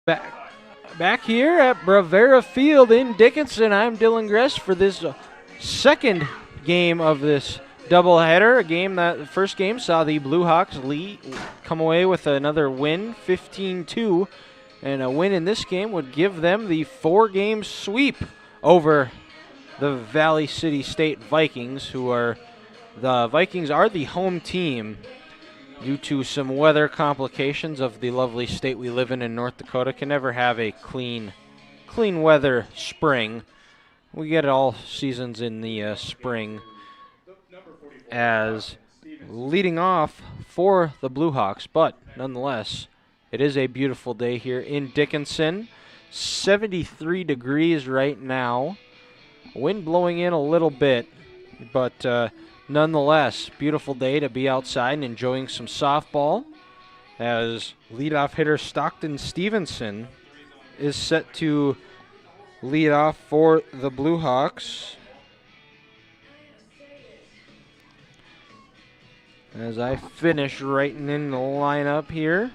Back here at Bravera Field in Dickinson, I'm Dylan Gress for this second game of this doubleheader. A game that the first game saw the Blue Hawks come away with another win, 15-2, and a win in this game would give them the 4-game sweep over the Valley City State Vikings, the Vikings are the home team. Due to some weather complications of the lovely state we live in North Dakota, can never have a clean weather spring. We get it all seasons in the spring. As leading off for the Blue Hawks, but nonetheless, it is a beautiful day here in Dickinson. 73 degrees right now. Wind blowing in a little bit, but nonetheless, beautiful day to be outside and enjoying some softball as leadoff hitter Stockton Stevenson is set to lead off for the Blue Hawks. As I finish writing in the lineup here,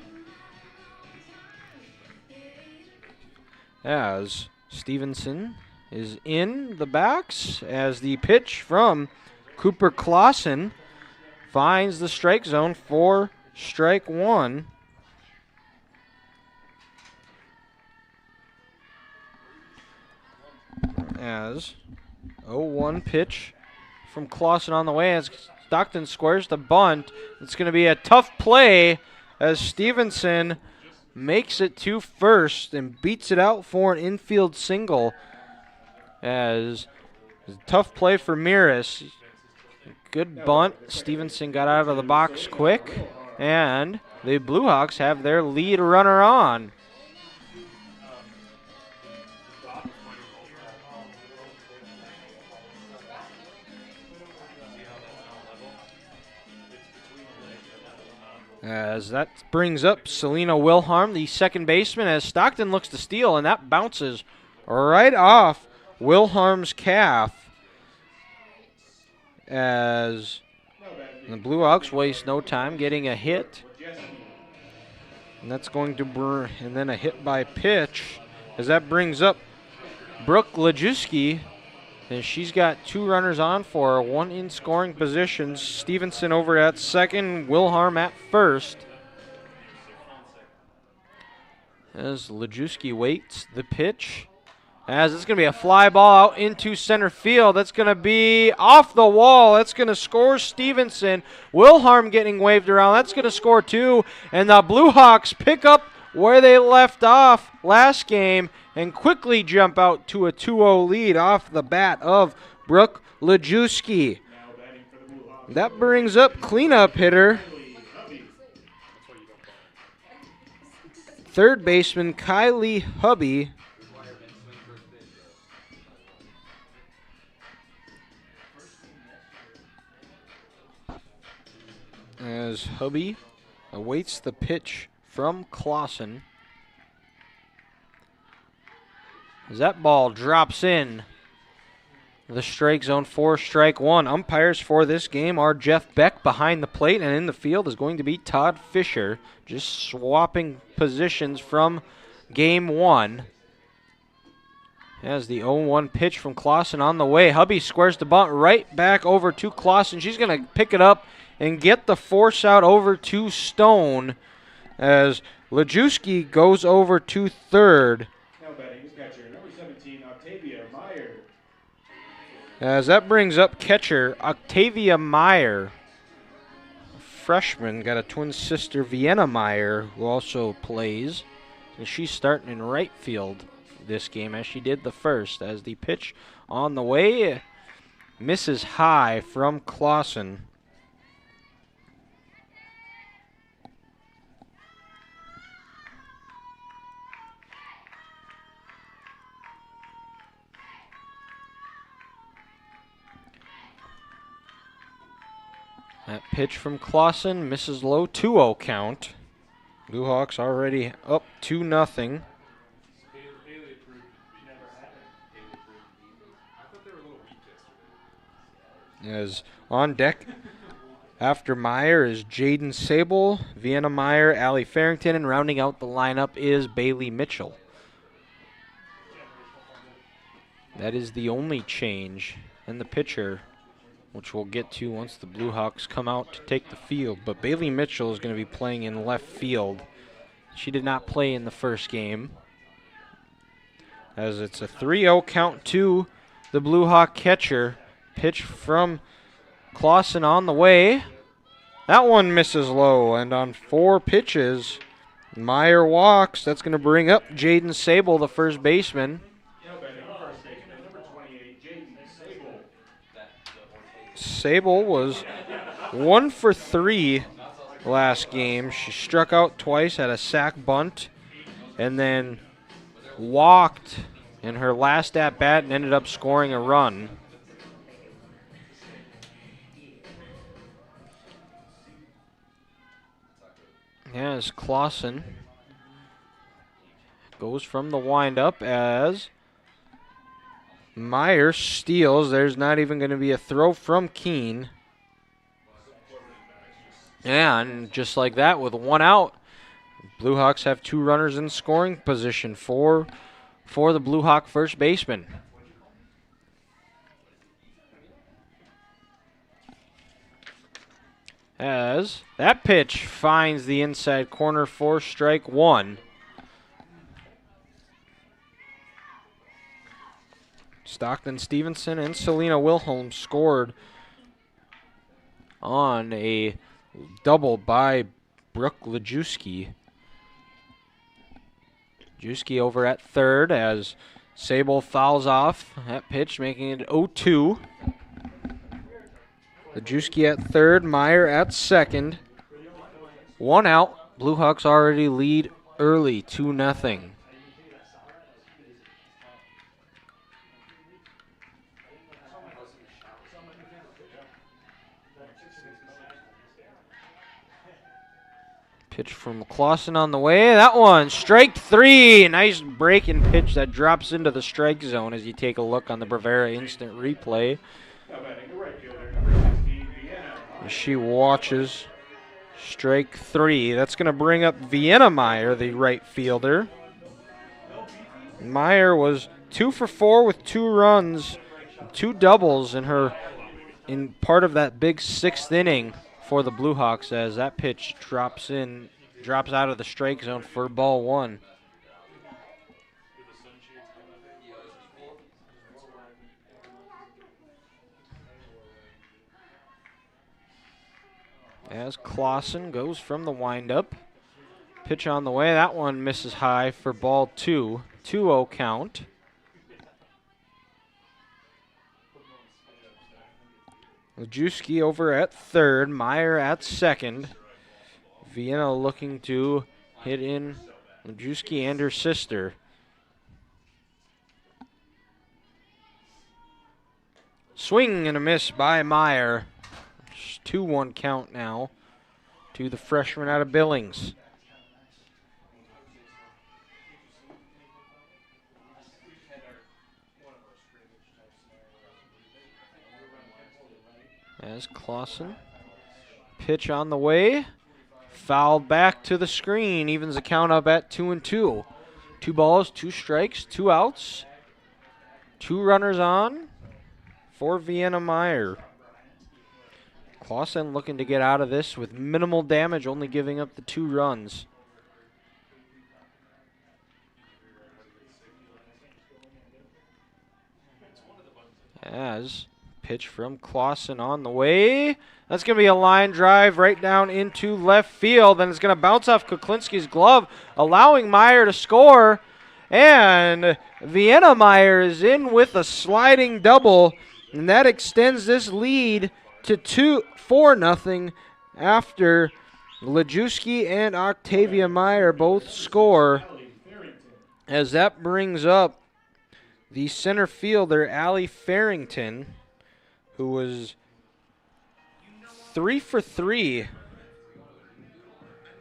as Stevenson is in the backs as the pitch from Cooper Clausen finds the strike zone for strike one. As 0-1 pitch from Clausen on the way as Stockton squares the bunt. It's going to be a tough play as Stevenson makes it to first and beats it out for an infield single. As a tough play for Miras. Good bunt. Stevenson got out of the box quick, and the Blue Hawks have their lead runner on. As that brings up Selena Wilharm, the second baseman, as Stockton looks to steal, and that bounces right off Wilharm's calf. As the Blue Hawks waste no time getting a hit. And that's going to burn, and then a hit by pitch, as that brings up Brooke Lajewski, and she's got 2 runners on for her, 1 in scoring position. Stevenson over at second, Wilharm at first. As Lajewski waits the pitch. As it's going to be a fly ball out into center field. That's going to be off the wall. That's going to score Stevenson. Wilharm getting waved around. That's going to score 2. And the Blue Hawks pick up where they left off last game and quickly jump out to a 2-0 lead off the bat of Brooke Lajewski. That brings up cleanup hitter, third baseman Kylie Hubby. As Hubby awaits the pitch from Clausen. As that ball drops in the strike zone for strike one. Umpires for this game are Jeff Beck behind the plate, and in the field is going to be Todd Fisher, just swapping positions from game one. As the 0-1 pitch from Clausen on the way. Hubby squares the bunt right back over to Clausen. She's going to pick it up and get the force out over to Stone as Lajewski goes over to third. Now batting is catcher, number 17, Octavia Meyer. As that brings up catcher Octavia Meyer. Freshman, got a twin sister, Vienna Meyer, who also plays. And she's starting in right field this game as she did the first. As the pitch on the way misses high from Clausen. That pitch from Clausen misses low, 2-0 count. Blue Hawks already up 2-0. As on deck After Meyer is Jaden Sable, Vienna Meyer, Allie Farrington, and rounding out the lineup is Bailey Mitchell. That is the only change in the pitcher, which we'll get to once the Blue Hawks come out to take the field. But Bailey Mitchell is going to be playing in left field. She did not play in the first game, as it's a 3-0 count to the Blue Hawk catcher. Pitch from Clausen on the way. That one misses low, and on 4 pitches, Meyer walks. That's going to bring up Jaden Sable, the first baseman. Sable was 1 for 3 last game. She struck out twice, had a sac bunt, and then walked in her last at-bat and ended up scoring a run. As Clausen goes from the windup as Meyer steals. There's not even going to be a throw from Keene. And just like that, with 1 out, Blue Hawks have 2 runners in scoring position for the Blue Hawk first baseman. As that pitch finds the inside corner for strike 1. Stockton Stevenson and Selena Wilhelm scored on a double by Brooke Lejewski. Lejewski over at third as Sable fouls off that pitch, making it 0-2. Lejewski at third, Meyer at second. 1 out. Blue Hawks already lead early, 2-0. Pitch from Clausen on the way. That one, strike 3. Nice break and pitch that drops into the strike zone as you take a look on the Bravera instant replay. She watches strike 3. That's going to bring up Vienna Meyer, the right fielder. Meyer was 2 for 4 with 2 runs, 2 doubles in part of that big 6th inning for the Blue Hawks, as that pitch drops out of the strike zone for ball 1. As Clausen goes from the windup. Pitch on the way. That one misses high for ball 2. 2-0 count. Lejewski over at third. Meyer at second. Vienna looking to hit in Lejewski and her sister. Swing and a miss by Meyer. 2-1 count now to the freshman out of Billings. As Clausen, pitch on the way, fouled back to the screen, evens the count up at 2-2. 2 balls, 2 strikes, 2 outs, 2 runners on for Vienna Meyer. Clausen looking to get out of this with minimal damage, only giving up the 2 runs. As pitch from Clausen on the way. That's going to be a line drive right down into left field, and it's going to bounce off Kuklinski's glove, allowing Meyer to score. And Vienna Meyer is in with a sliding double, and that extends this lead to 4-0 after Lejewski and Octavia Meyer both score, as that brings up the center fielder, Allie Farrington, who was 3 for 4,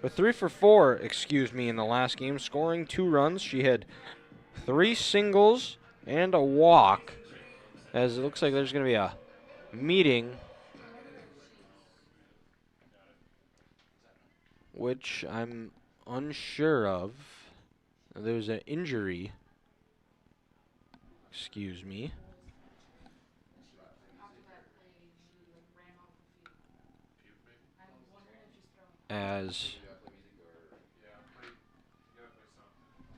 in the last game, scoring 2 runs. She had 3 singles and a walk, as it looks like there's going to be a meeting which I'm unsure of. There's an injury. Excuse me. As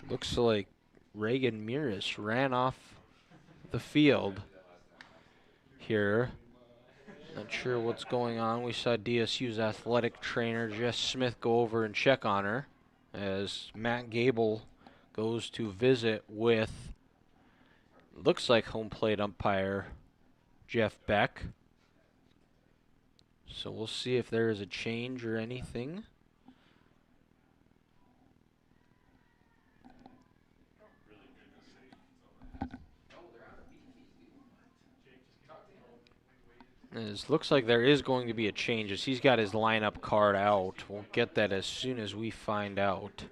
looks like Reagan Miras ran off the field here. Not sure what's going on. We saw DSU's athletic trainer, Jess Smith, go over and check on her as Matt Gable goes to visit with, looks like home plate umpire Jeff Beck. So we'll see if there is a change or anything. It looks like there is going to be a change as he's got his lineup card out. We'll get that as soon as we find out.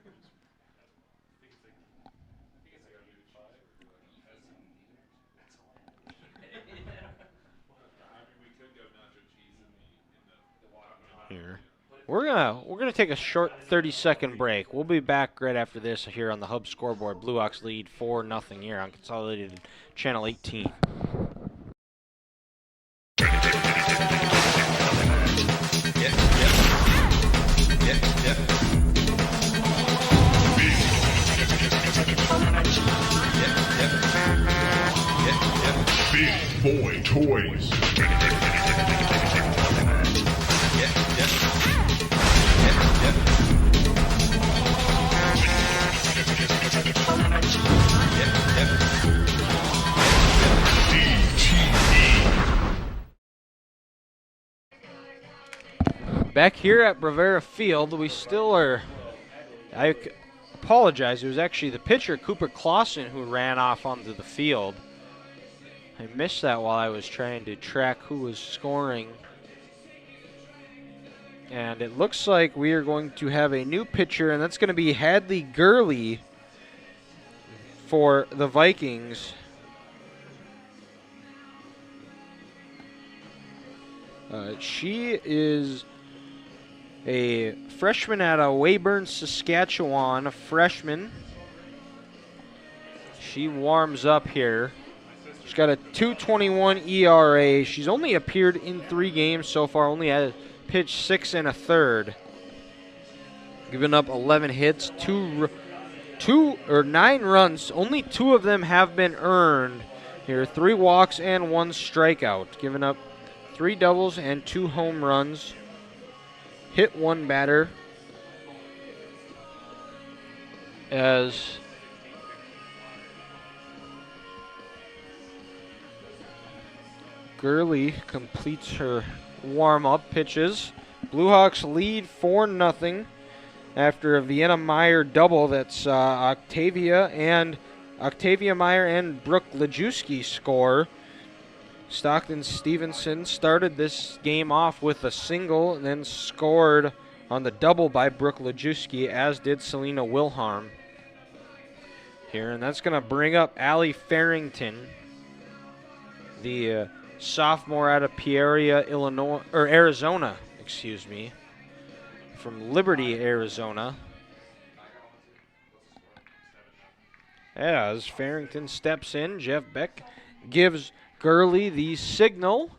Here. We're gonna take a short 30-second break. We'll be back right after this here on the Hub scoreboard. Blue Hawks lead 4-0 here on Consolidated Channel 18. Big Boy Toys. Back here at Bravera Field, we still are, I apologize, it was actually the pitcher, Cooper Clausen, who ran off onto the field. I missed that while I was trying to track who was scoring. And it looks like we are going to have a new pitcher, and that's going to be Hadley Gurley for the Vikings. She is a freshman out of Weyburn, Saskatchewan, a freshman. She warms up here. She's got a 2.21 ERA. She's only appeared in 3 games so far, only had pitched 6 1/3. Given up 11 hits, 9 runs. Only 2 of them have been earned here. 3 walks and 1 strikeout. Given up 3 doubles and 2 home runs. Hit 1 batter. As Gurley completes her warm-up pitches. Blue Hawks lead 4-0 after a Vienna Meyer double. That's Octavia Meyer and Brooke Lejewski score. Stockton Stevenson started this game off with a single and then scored on the double by Brooke Lejewski, as did Selena Wilharm here. And that's going to bring up Allie Farrington, the sophomore out of Peoria, Arizona, from Liberty, Arizona. As Farrington steps in, Jeff Beck gives Gurley the signal,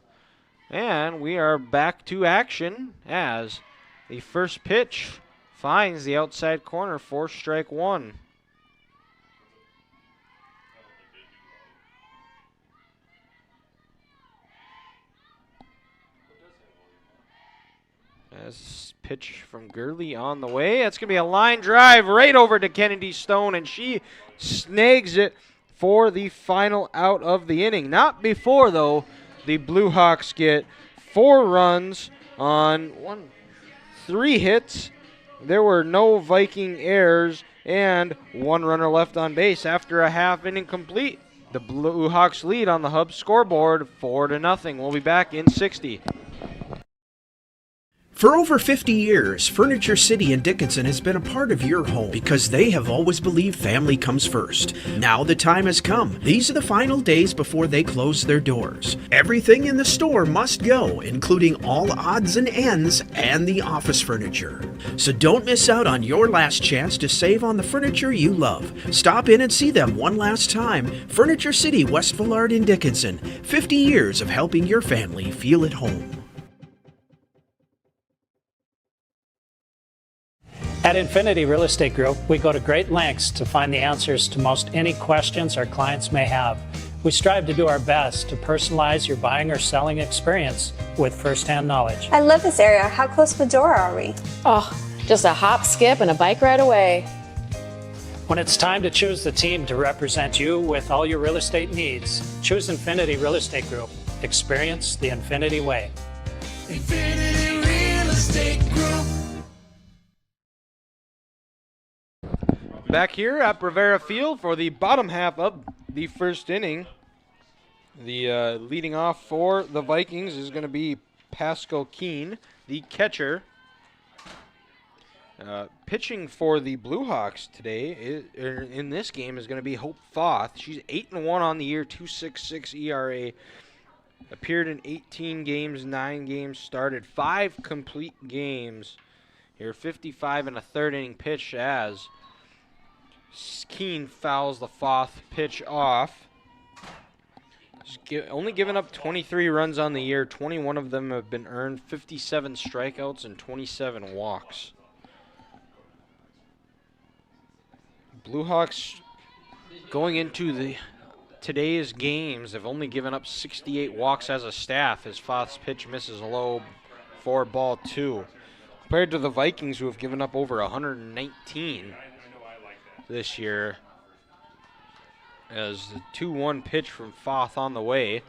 and we are back to action as the first pitch finds the outside corner for strike 1. As pitch from Gurley on the way. That's going to be a line drive right over to Kennedy Stone, and she snags it for the final out of the inning. Not before, though, the Blue Hawks get 4 runs on 3 hits. There were no Viking errors and 1 runner left on base after a half inning complete. The Blue Hawks lead on the Hub scoreboard 4-0. We'll be back in 60. For over 50 years, Furniture City in Dickinson has been a part of your home because they have always believed family comes first. Now the time has come. These are the final days before they close their doors. Everything in the store must go, including all odds and ends and the office furniture. So don't miss out on your last chance to save on the furniture you love. Stop in and see them one last time. Furniture City, West Villard in Dickinson. 50 years of helping your family feel at home. At Infinity Real Estate Group, we go to great lengths to find the answers to most any questions our clients may have. We strive to do our best to personalize your buying or selling experience with firsthand knowledge. I love this area. How close to Medora are we? Oh, just a hop, skip, and a bike ride away. When it's time to choose the team to represent you with all your real estate needs, choose Infinity Real Estate Group. Experience the Infinity way. Infinity Real Estate Group. Back here at Rivera Field for the bottom half of the first inning. The leading off for the Vikings is going to be Pascal Keene, the catcher. Pitching for the Blue Hawks today in this game is going to be Hope Foth. She's 8-1 on the year, 2.66 ERA. Appeared in 18 games, 9 games started, 5 complete games. Here, 55 and a third inning pitch as Keene fouls the Foth pitch off. Only given up 23 runs on the year. 21 of them have been earned, 57 strikeouts, and 27 walks. Blue Hawks going into today's games have only given up 68 walks as a staff as Foth's pitch misses low for ball 2. Compared to the Vikings, who have given up over 119 this year, as the 2-1 pitch from Foth on the way.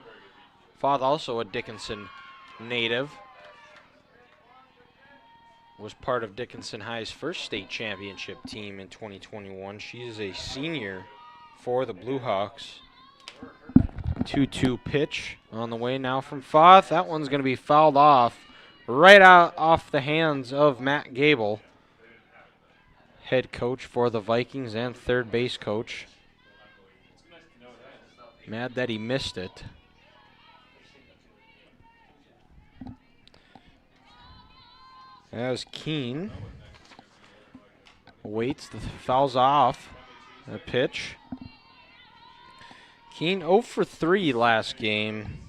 Foth, also a Dickinson native, was part of Dickinson High's first state championship team in 2021. She is a senior for the Blue Hawks. 2-2 pitch on the way now from Foth. That one's going to be fouled off right out off the hands of Matt Gable, head coach for the Vikings and third base coach. Mad that he missed it. As Keene waits, the fouls off the pitch. Keene 0 for 3 last game.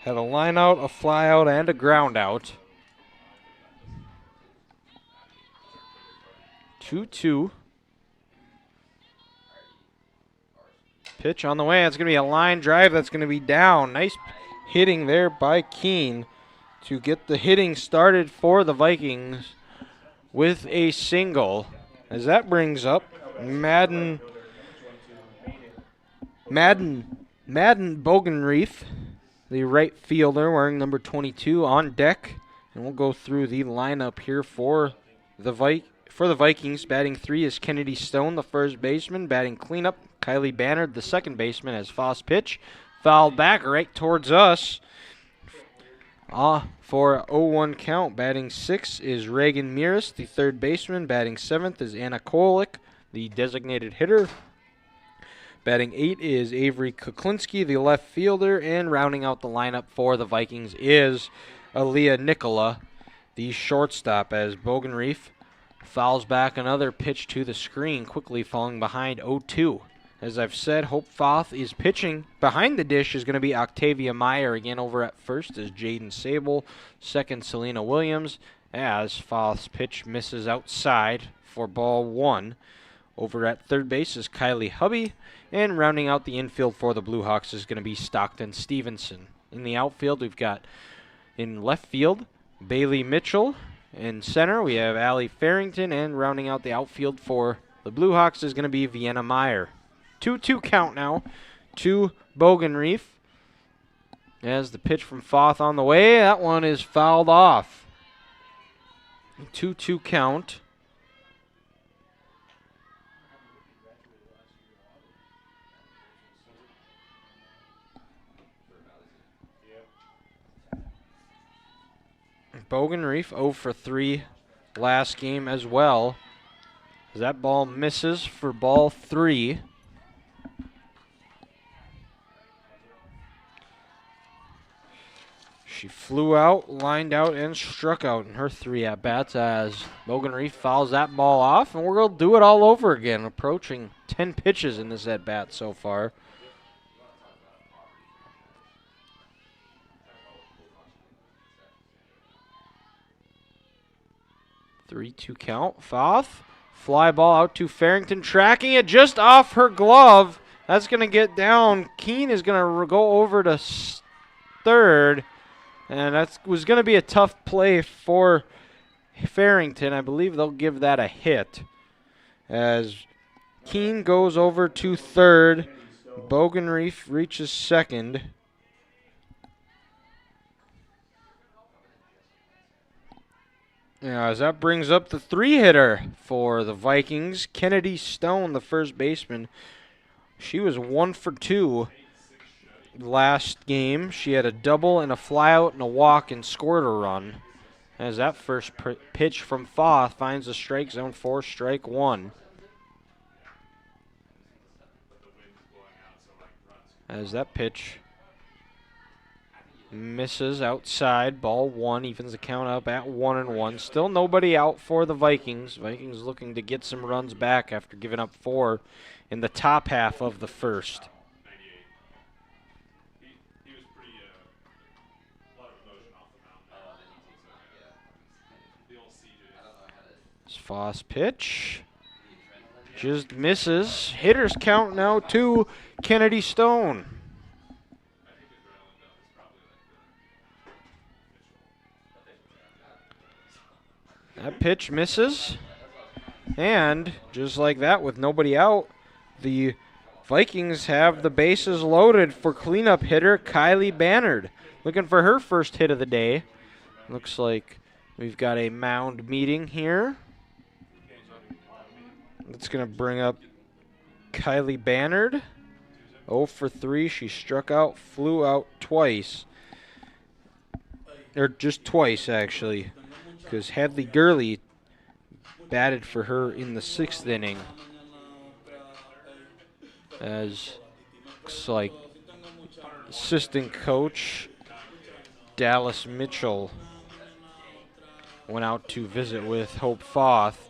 Had a line out, a fly out, and a ground out. 2-2. Pitch on the way. It's going to be a line drive that's going to be down. Nice hitting there by Keene to get the hitting started for the Vikings with a single. As that brings up Madden Bogenreef, the right fielder wearing number 22, on deck. And we'll go through the lineup here for the Vikings. Batting 3 is Kennedy Stone, the first baseman. Batting cleanup, Kylie Bannard, the second baseman, as Foss pitch. Fouled back right towards us. For a 0-1 count. Batting 6 is Reagan Miras, the third baseman. Batting 7th is Anna Kolik, the designated hitter. Batting 8 is Avery Kuklinski, the left fielder. And rounding out the lineup for the Vikings is Aaliyah Nicola, the shortstop, as Bogenreef fouls back another pitch to the screen, quickly falling behind 0-2. As I've said, Hope Foth is pitching. Behind the dish is going to be Octavia Meyer again. Over at first is Jaden Sable. Second, Selena Williams, as Foth's pitch misses outside for ball 1. Over at third base is Kylie Hubby. And rounding out the infield for the Blue Hawks is going to be Stockton Stevenson. In the outfield, we've got in left field, Bailey Mitchell. In center, we have Allie Farrington. And rounding out the outfield for the Blue Hawks is going to be Vienna Meyer. 2-2 count now to Bogenreef. As the pitch from Foth on the way, that one is fouled off. 2-2 count. Bogenreef 0 for 3 last game as well. As that ball misses for ball 3. She flew out, lined out, and struck out in her 3 at-bats as Bogenreef fouls that ball off, and we're going to do it all over again, approaching 10 pitches in this at-bat so far. Three-two count. Foth. Fly ball out to Farrington, tracking it just off her glove. That's going to get down. Keene is going to go over to third. And that was going to be a tough play for Farrington. I believe they'll give that a hit. As Keene goes over to third. Bogenreef reaches second. As that brings up the 3-hitter for the Vikings. Kennedy Stone, the first baseman. She was 1 for 2 last game. She had a double and a flyout and a walk and scored a run. As that first pitch from Foth finds the strike zone for strike 1. As that pitch misses outside, ball 1, evens the count up at 1-1. Still nobody out for the Vikings. Vikings looking to get some runs back after giving up 4 in the top half of the first. Foss pitch just misses. Hitters count now to Kennedy Stone. That pitch misses. And just like that, with nobody out, the Vikings have the bases loaded for cleanup hitter Kylie Bannard. Looking for her first hit of the day. Looks like we've got a mound meeting here. That's going to bring up Kylie Bannard. 0 for 3. She struck out, flew out twice. Or just twice, actually. Because Hadley Gurley batted for her in the 6th inning. As looks like assistant coach Dallas Mitchell went out to visit with Hope Foth.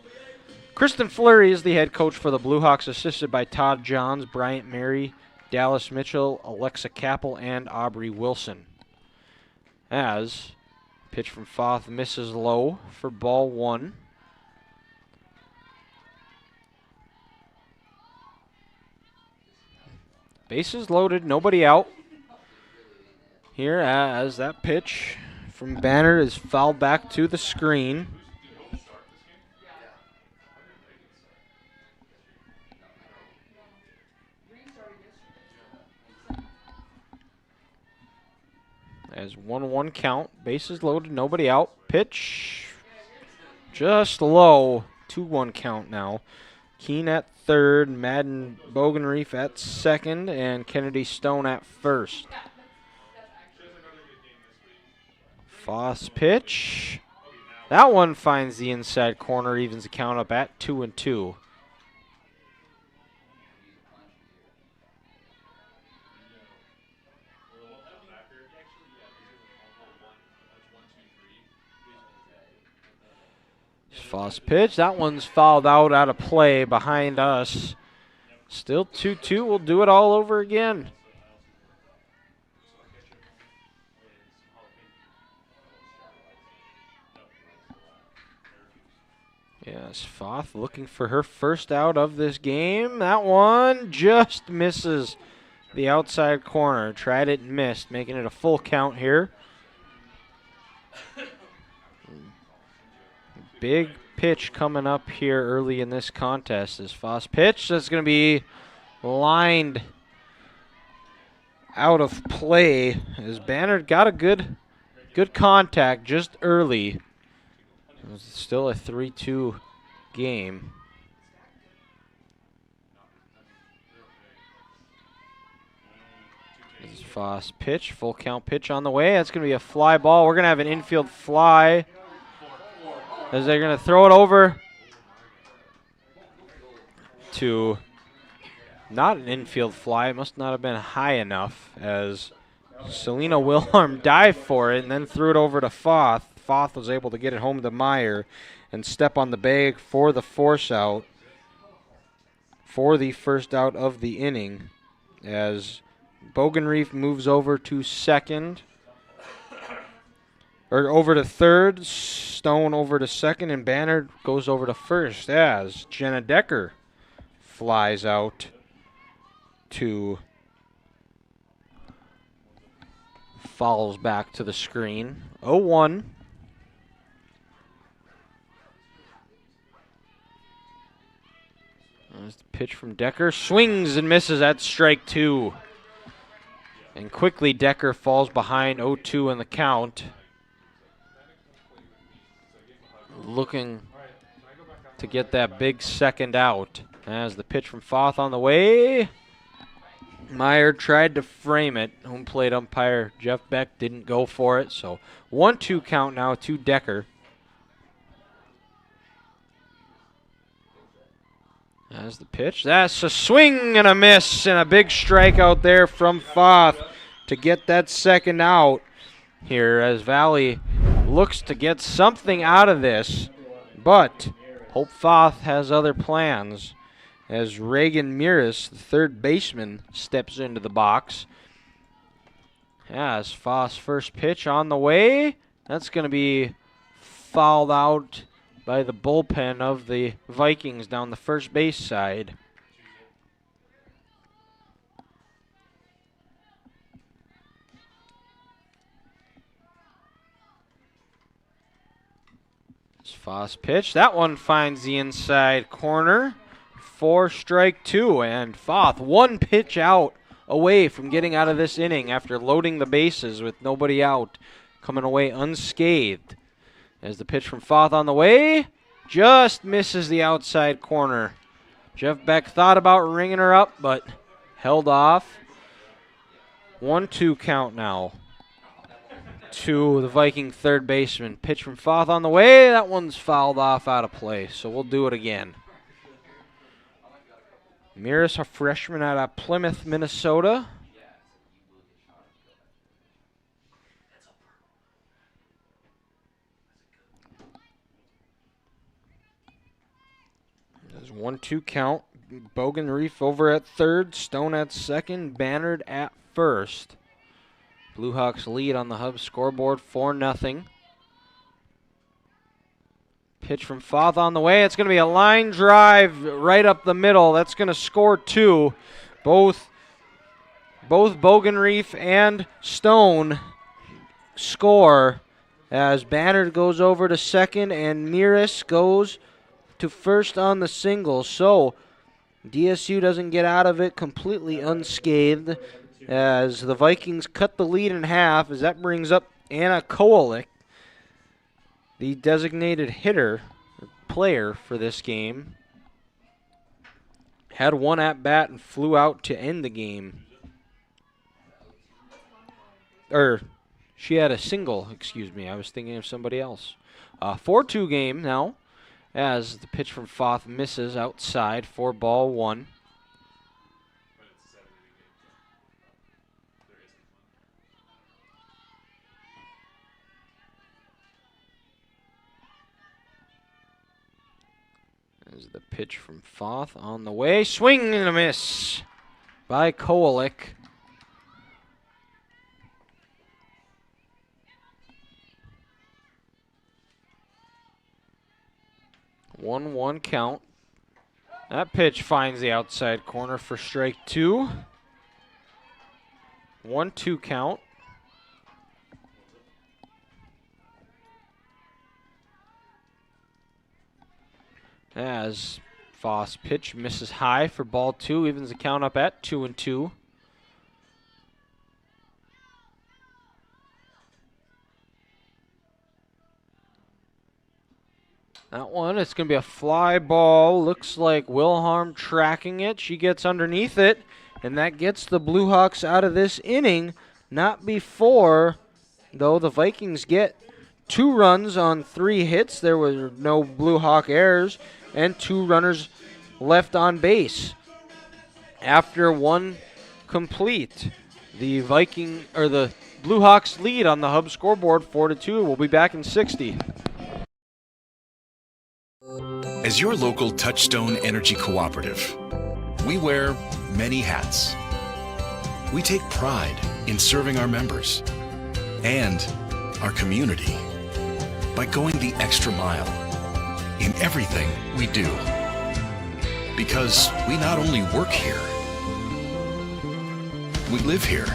Kristen Fleury is the head coach for the Blue Hawks, assisted by Todd Johns, Bryant Mary, Dallas Mitchell, Alexa Capel, and Aubrey Wilson. As pitch from Foth misses low for ball 1. Bases loaded, nobody out. Here as that pitch from Banner is fouled back to the screen. As 1-1 count, bases loaded, nobody out. Pitch just low, 2-1 count now. Keene at third, Madden Bogenreef at second, and Kennedy Stone at first. Foss pitch. That one finds the inside corner, evens the count up at 2-2. Foss pitch. That one's fouled out of play behind us. Still 2-2. We'll do it all over again. Yes, Foth looking for her first out of this game. That one just misses the outside corner. Tried it and missed, making it a full count here. Big pitch coming up here early in this contest. Is Foss pitch that's going to be lined out of play. As Banner got a good contact just early. It's still a 3-2 game. This is Foss pitch, full count pitch on the way. That's going to be a fly ball. We're going to have an infield fly as they're going to throw it over to not an infield fly. It must not have been high enough as Selena Wilhelm dived for it and then threw it over to Foth. Foth was able to get it home to Meyer and step on the bag for the force out for the first out of the inning as Bogenreef moves over to second, or over to third, Stone over to second, and Banner goes over to first as Jenna Decker flies out to follows back to the screen. 0-1. There's the pitch from Decker. Swings and misses at strike 2. And quickly Decker falls behind 0-2 in the count. Looking to get that big second out. As the pitch from Foth on the way. Meyer tried to frame it. Home plate umpire Jeff Beck didn't go for it. So 1-2 count now to Decker. As the pitch. That's a swing and a miss and a big strikeout there from Foth to get that second out here as Valley looks to get something out of this. But Hope Foth has other plans as Reagan Miras, the third baseman, steps into the box. As Foth's first pitch on the way. That's going to be fouled out by the bullpen of the Vikings down the first base side. It's Foss pitch. That one finds the inside corner for strike 2. And Foth, one pitch out away from getting out of this inning after loading the bases with nobody out, coming away unscathed. As the pitch from Foth on the way, just misses the outside corner. Jeff Beck thought about ringing her up, but held off. 1-2 count now to the Viking third baseman. Pitch from Foth on the way. That one's fouled off out of play, so we'll do it again. Miras, a freshman out of Plymouth, Minnesota. There's 1-2 count. Bogenreef over at third. Stone at second. Bannard at first. Blue Hawks lead on the Hub scoreboard 4-0. Pitch from Foth on the way. It's going to be a line drive right up the middle. That's going to score 2. Both Bogenreef and Stone score as Bannard goes over to second and Miras goes to first on the single. So DSU doesn't get out of it completely unscathed as the Vikings cut the lead in half, as that brings up Anna Koalik, the designated hitter, player for this game. Had one at bat and flew out to end the game. She had a single, excuse me. I was thinking of somebody else. 4-2 game now as the pitch from Foth misses outside for ball 1. As the pitch from Foth on the way. Swing and a miss by Koalik. One count. That pitch finds the outside corner for strike 2. 1-2 count. As Foss pitch misses high for ball 2, evens the count up at 2-2. That one, it's going to be a fly ball. Looks like Wilhelm tracking it. She gets underneath it and that gets the Blue Hawks out of this inning. Not before, though, the Vikings get 2 runs on 3 hits. There were no Blue Hawk errors and 2 runners left on base. After 1 complete, the Blue Hawks lead on the Hub scoreboard 4-2. We'll be back in 60. As your local Touchstone Energy Cooperative, we wear many hats. We take pride in serving our members and our community by going the extra mile in everything we do. Because we not only work here, we live here.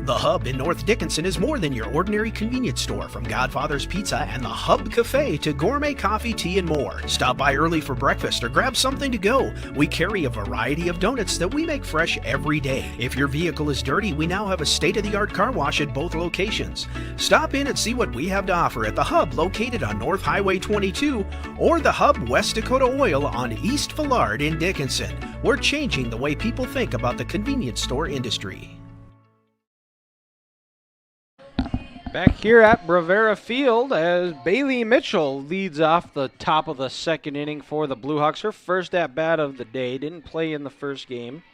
The Hub in North Dickinson is more than your ordinary convenience store. From Godfather's Pizza and the Hub Cafe to gourmet coffee, tea, and more. Stop by early for breakfast or grab something to go. We carry a variety of donuts that we make fresh every day. If your vehicle is dirty, we now have a state-of-the-art car wash at both locations. Stop in and see what we have to offer at the Hub located on North Highway 22 or the Hub West Dakota Oil on East Villard in Dickinson. We're changing the way people think about the convenience store industry. Back here at Bravera Field as Bailey Mitchell leads off the top of the second inning for the Blue Hawks. Her first at-bat of the day. Didn't play in the first game.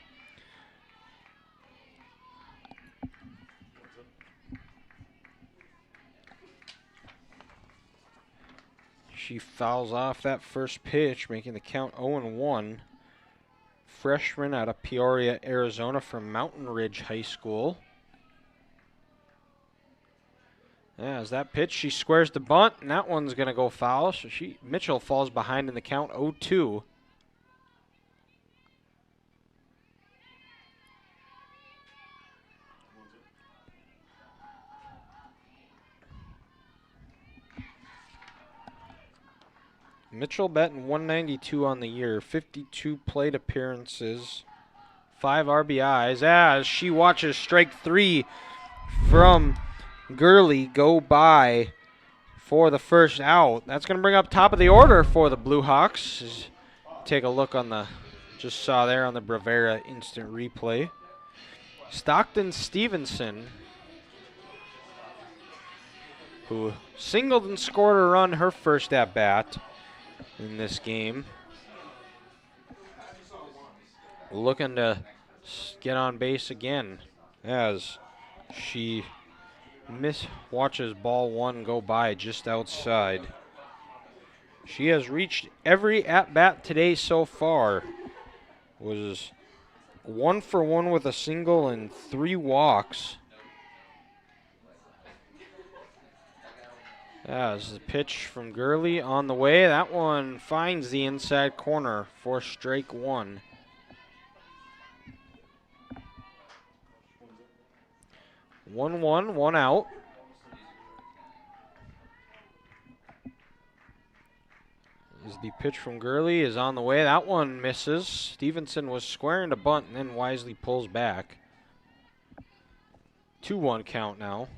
She fouls off that first pitch, making the count 0-1. Freshman out of Peoria, Arizona from Mountain Ridge High School. Yeah, as that pitch, she squares the bunt, and that one's going to go foul. So Mitchell falls behind in the count 0-2. Mitchell batting 192 on the year, 52 plate appearances, 5 RBIs, as she watches strike 3 from Gurley go by for the first out. That's going to bring up top of the order for the Blue Hawks. Take a look on the, just saw there on the Bravera instant replay. Stockton Stevenson, who singled and scored a run her first at bat in this game. Looking to get on base again as she watches ball 1 go by just outside. She has reached every at-bat today so far. Was 1 for 1 with a single and 3 walks. As the pitch from Gurley on the way. That one finds the inside corner for strike 1. One, 1 out. As the pitch from Gurley is on the way. That one misses. Stevenson was squaring to bunt and then wisely pulls back. 2-1 count now.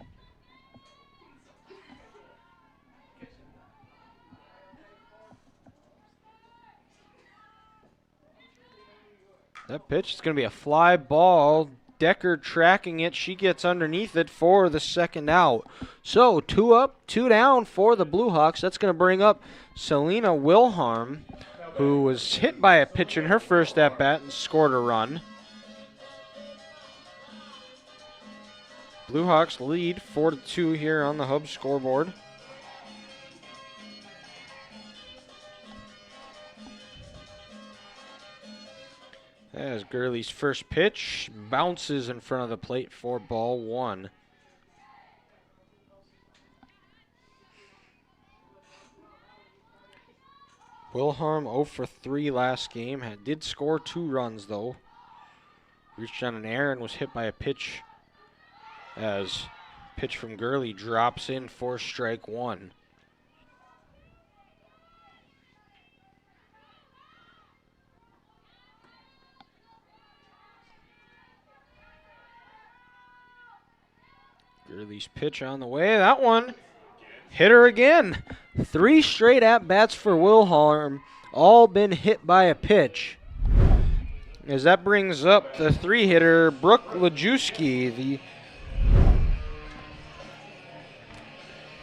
That pitch is going to be a fly ball. Decker tracking it. She gets underneath it for the second out. So 2 up, 2 down for the Blue Hawks. That's going to bring up Selena Wilharm, who was hit by a pitch in her first at-bat and scored a run. Blue Hawks lead 4-2 here on the Hub scoreboard. As Gurley's first pitch bounces in front of the plate for ball 1. Wilharm 0 for 3 last game. Did score 2 runs though. Reached on an error and was hit by a pitch as pitch from Gurley drops in for strike 1. Gurley's pitch on the way. That one hit her again. 3 straight at-bats for Wilhelm, all been hit by a pitch. As that brings up the 3-hitter, Brooke Lajewski.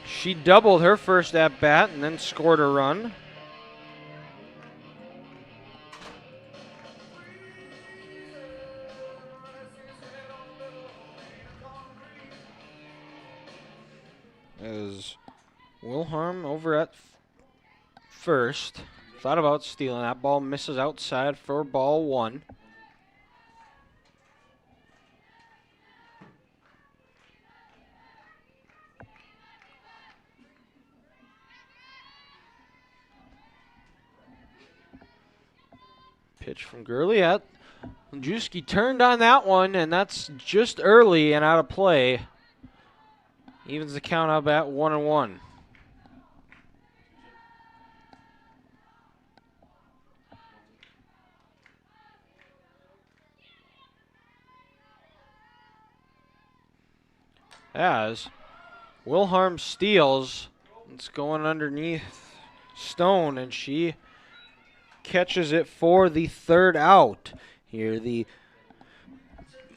She doubled her first at-bat and then scored a run. As Wilhelm over at first. Thought about stealing. That ball misses outside for ball 1. Pitch from Gurley. Lajewski turned on that one, and that's just early and out of play. Evens the count up at 1-1. As Wilhelm steals, it's going underneath Stone, and she catches it for the 3rd out. Here the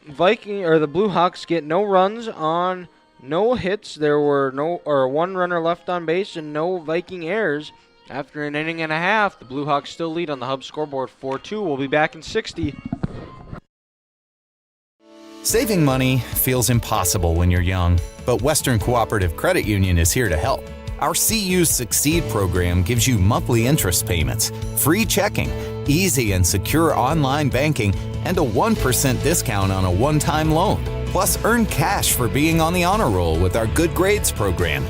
Blue Hawks get no runs on no hits. There were 1 runner left on base and no Viking errors. After an inning and a half, the Blue Hawks still lead on the Hub scoreboard 4-2. We'll be back in 60. Saving money feels impossible when you're young, but Western Cooperative Credit Union is here to help. Our CU Succeed program gives you monthly interest payments, free checking, easy and secure online banking, and a 1% discount on a one-time loan. Plus, earn cash for being on the honor roll with our Good Grades program.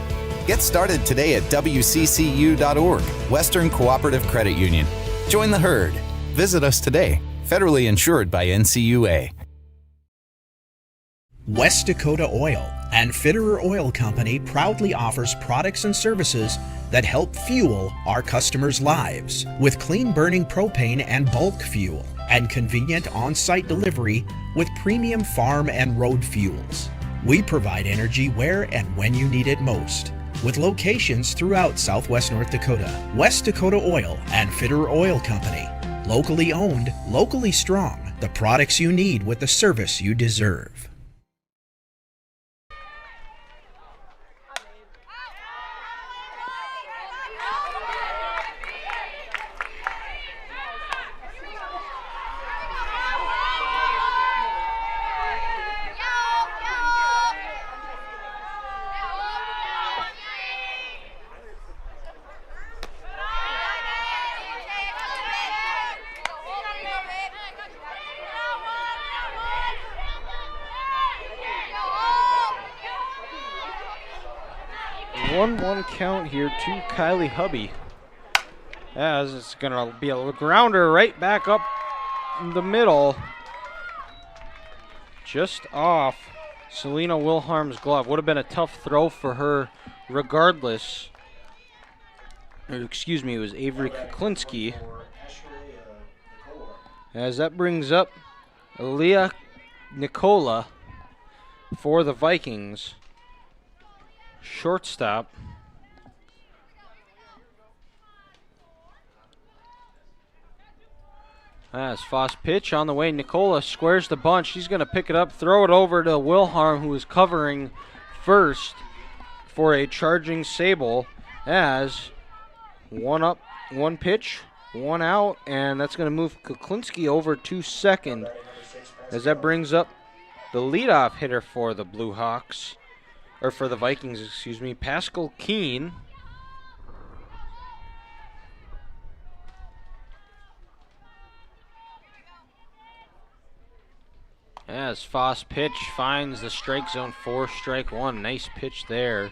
Get started today at wccu.org, Western Cooperative Credit Union. Join the herd. Visit us today. Federally insured by NCUA. West Dakota Oil and Fitterer Oil Company proudly offers products and services that help fuel our customers' lives with clean-burning propane and bulk fuel and convenient on-site delivery with premium farm and road fuels. We provide energy where and when you need it most, with locations throughout Southwest North Dakota. West Dakota Oil and Fitterer Oil Company. Locally owned, locally strong. The products you need with the service you deserve. One count here to Kylie Hubby, as it's going to be a grounder right back up in the middle, just off Selena Wilhelm's glove. Would have been a tough throw for her regardless. Excuse me, it was Avery Kuklinski. As that brings up Leah Nicola for the Vikings. Shortstop. As Foss pitch on the way. Nicola squares the bunt. She's going to pick it up, throw it over to Wilhelm, who is covering first for a charging Sable. As one up, one pitch, one out, and that's going to move Kuklinski over to second. As that brings up the leadoff hitter for the Blue Hawks. Or for the Vikings, excuse me, Pascal Keene. As Foss pitch finds the strike zone for strike one. Nice pitch there.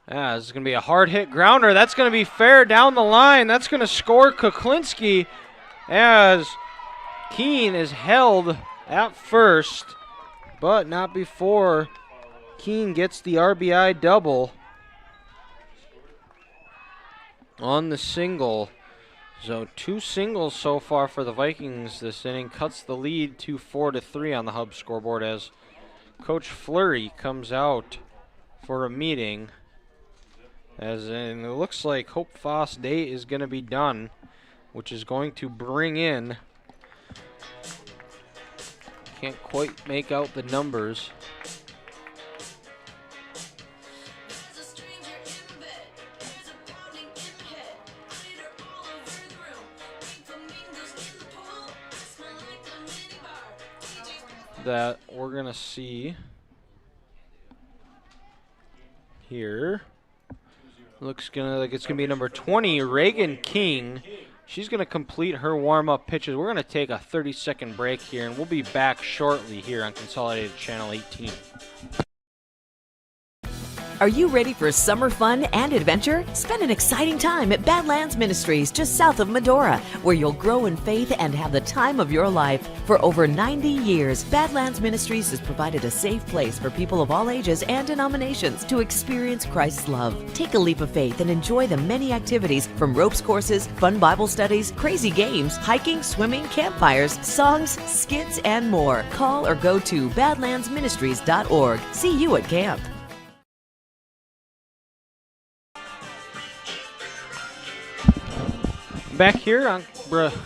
This is going to be a hard hit grounder. That's going to be fair down the line. That's going to score Kuklinski as Keene is held at first, but not before Keene gets the RBI double on the single. So 2 singles so far for the Vikings this inning. Cuts the lead to 4-3 on the Hub scoreboard as Coach Fleury comes out for a meeting. And it looks like Hope Foss Day is going to be done, which is going to bring in, can't quite make out the numbers. That we're going to see here. Looks like it's going to be number 20, Reagan King. She's going to complete her warm-up pitches. We're going to take a 30-second break here, and we'll be back shortly here on Consolidated Channel 18. Are you ready for summer fun and adventure? Spend an exciting time at Badlands Ministries just south of Medora, where you'll grow in faith and have the time of your life. For over 90 years, Badlands Ministries has provided a safe place for people of all ages and denominations to experience Christ's love. Take a leap of faith and enjoy the many activities from ropes courses, fun Bible studies, crazy games, hiking, swimming, campfires, songs, skits, and more. Call or go to badlandsministries.org. See you at camp. Back here on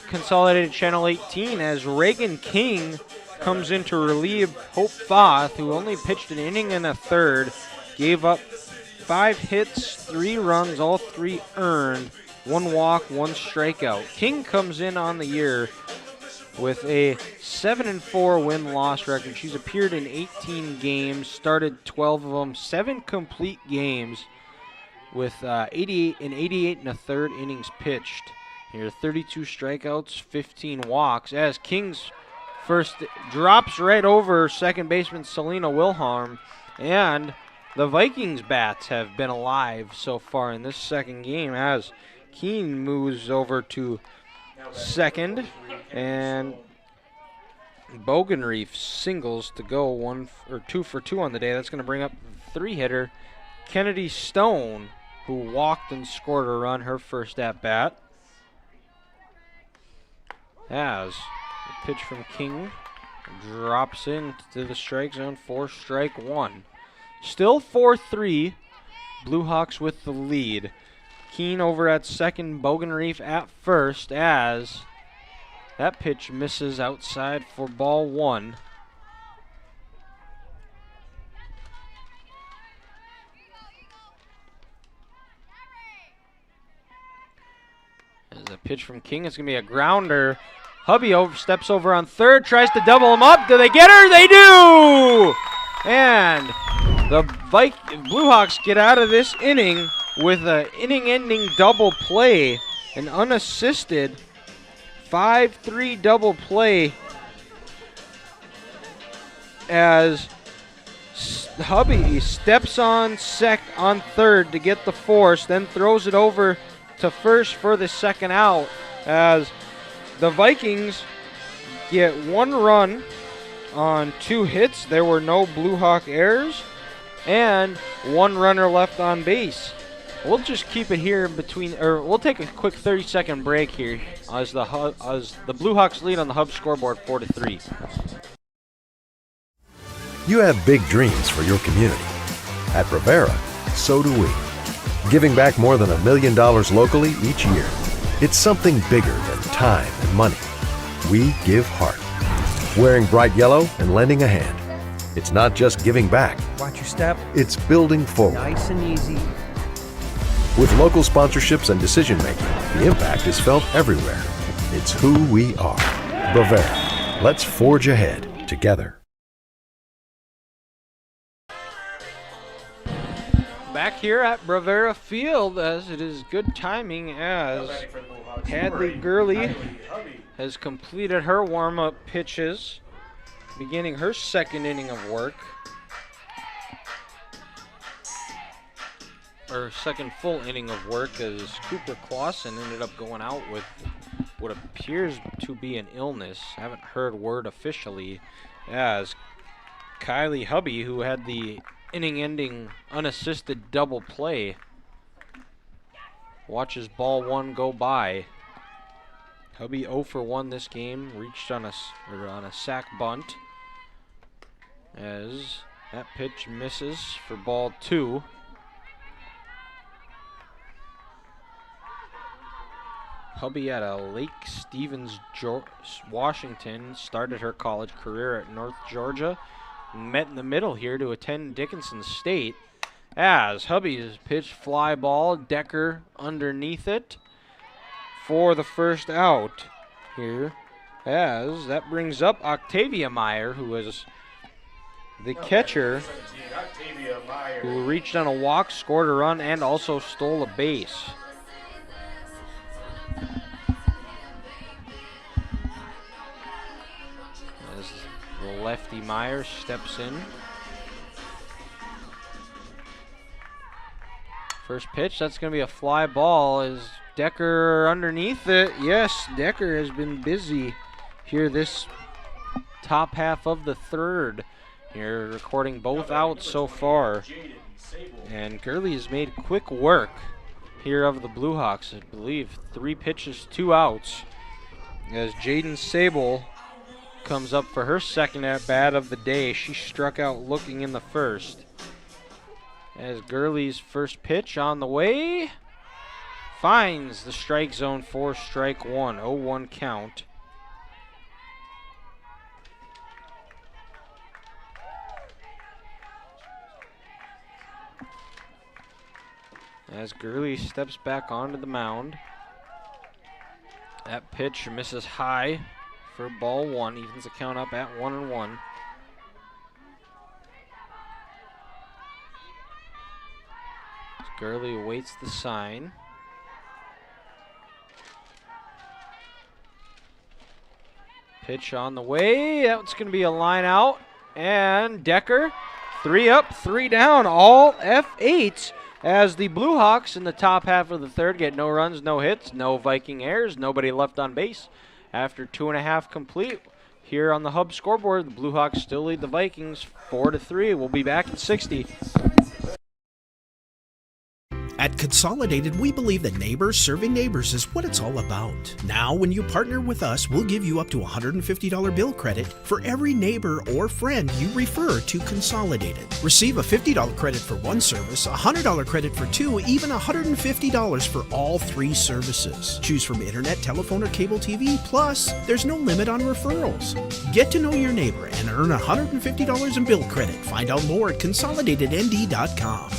Consolidated Channel 18 as Reagan King comes in to relieve Hope Foss, who only pitched an inning and a third, gave up 5 hits, 3 runs, all 3 earned, 1 walk, 1 strikeout. King comes in on the year with a 7-4 win-loss record. She's appeared in 18 games, started 12 of them, 7 complete games with 88 and a third innings pitched. Here, 32 strikeouts, 15 walks, as King's first drops right over second baseman Selena Wilhelm, and the Vikings bats have been alive so far in this second game as Keene moves over to second, and Bogenreef singles to go 2 for 2 on the day. That's going to bring up 3-hitter Kennedy Stone, who walked and scored a run her first at-bat. As the pitch from King drops into the strike zone for strike 1. Still 4-3, Blue Hawks with the lead. Keene over at second, Bogenreef at first, as that pitch misses outside for ball 1. As a pitch from King, it's going to be a grounder. Hubby steps over on third, tries to double him up. Do they get her? They do! And the Blue Hawks get out of this inning with an inning-ending double play, an unassisted 5-3 double play, as Hubby steps on third to get the force, then throws it over to first for the second out, as the Vikings get 1 run on 2 hits. There were no Blue Hawk errors and 1 runner left on base. We'll just keep it here in between, or we'll take a quick 30-second break here as the Blue Hawks lead on the Hub scoreboard 4-3. You have big dreams for your community. At Rivera, so do we. Giving back more than $1 million locally each year. It's something bigger than time and money. We give heart. Wearing bright yellow and lending a hand. It's not just giving back. Watch your step. It's building forward. Nice and easy. With local sponsorships and decision making, the impact is felt everywhere. It's who we are. Bravera. Let's forge ahead together. Back here at Bravera Field, as it is good timing, as Hadley Gurley has completed her warm-up pitches, beginning her second inning of work. Or second full inning of work, as Cooper Clausen ended up going out with what appears to be an illness. Haven't heard word officially, as Kylie Hubby, who had the inning-ending unassisted double play, watches ball 1 go by. Hubby 0 for 1 this game. Reached on a sack bunt. As that pitch misses for ball 2. Hubby out of Lake Stevens, Washington. Started her college career at North Georgia. Met in the middle here to attend Dickinson State. As Hubby's pitch fly ball, Decker underneath it for the first out here. As that brings up Octavia Meyer, who was the catcher, who reached on a walk, scored a run, and also stole a base. As the lefty Meyer steps in. First pitch, that's going to be a fly ball. Is Decker underneath it? Yes, Decker has been busy here this top half of the third. Here, recording both outs so far. And Gurley has made quick work here of the Blue Hawks. I believe 3 pitches, 2 outs. As Jaden Sable comes up for her second at-bat of the day. She struck out looking in the first. As Gurley's first pitch on the way, finds the strike zone for strike 1, 0-1 count. As Gurley steps back onto the mound. That pitch misses high for ball 1, evens the count up at 1-1. Gurley awaits the sign. Pitch on the way. That's going to be a line out. And Decker, 3 up, 3 down, all F8 as the Blue Hawks in the top half of the third get no runs, no hits, no Viking errors, nobody left on base. After 2.5 complete, here on the Hub scoreboard, the Blue Hawks still lead the Vikings 4-3. We'll be back at 60. At Consolidated, we believe that neighbors serving neighbors is what it's all about. Now, when you partner with us, we'll give you up to $150 bill credit for every neighbor or friend you refer to Consolidated. Receive a $50 credit for 1 service, a $100 credit for 2, even $150 for all 3 services. Choose from internet, telephone, or cable TV. Plus, there's no limit on referrals. Get to know your neighbor and earn $150 in bill credit. Find out more at consolidatednd.com.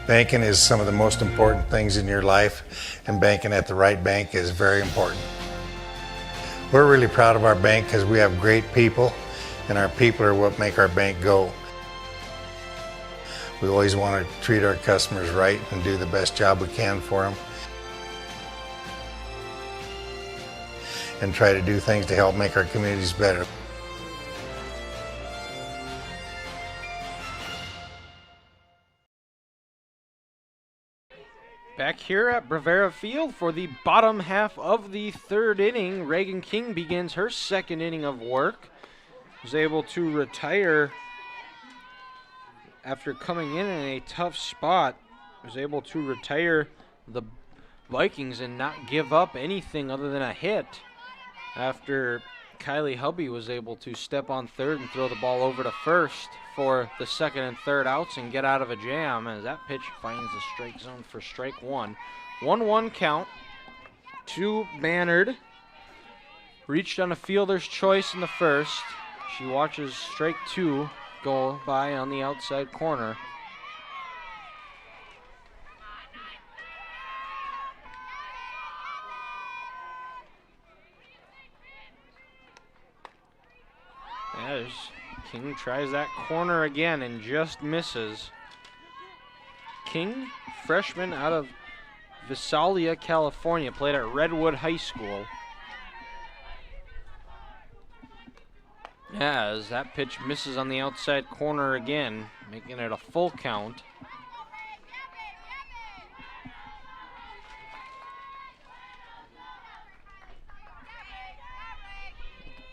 Banking is some of the most important things in your life, and banking at the right bank is very important. We're really proud of our bank because we have great people, and our people are what make our bank go. We always want to treat our customers right and do the best job we can for them, and try to do things to help make our communities better. Back here at Brevera Field for the bottom half of the third inning, Reagan King begins her second inning of work. Was able to retire after coming in a tough spot. Was able to retire the Vikings and not give up anything other than a hit after Kylie Hubby was able to step on third and throw the ball over to first for the second and third outs and get out of a jam as that pitch finds the strike zone for strike 1. 1-1 count to Bannard. Reached on a fielder's choice in the first. She watches strike 2 go by on the outside corner. As King tries that corner again and just misses. King, freshman out of Visalia, California, played at Redwood High School. As that pitch misses on the outside corner again, making it a full count.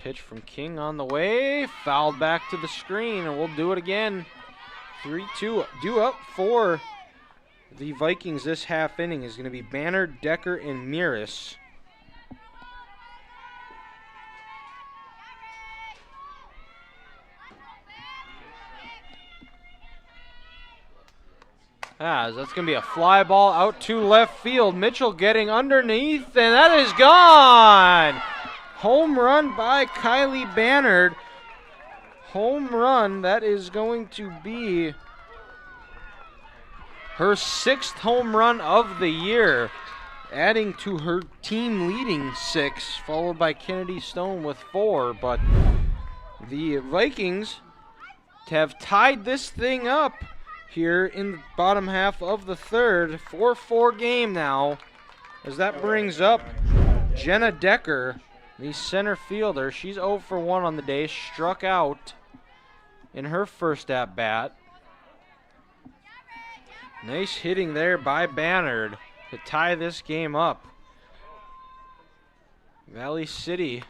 Pitch from King on the way, fouled back to the screen, and we'll do it again. 3-2, due up for the Vikings this half inning is going to be Banner, Decker, and Miras. That's going to be a fly ball out to left field. Mitchell getting underneath, and that is gone. Home run by Kylie Bannard. Home run. That is going to be her 6th home run of the year, adding to her team leading 6, followed by Kennedy Stone with 4. But the Vikings have tied this thing up here in the bottom half of the 3rd. 4-4 game now, as that brings up Jenna Decker, the center fielder. She's 0 for 1 on the day, struck out in her first at bat. Nice hitting there by Bannard to tie this game up. Valley City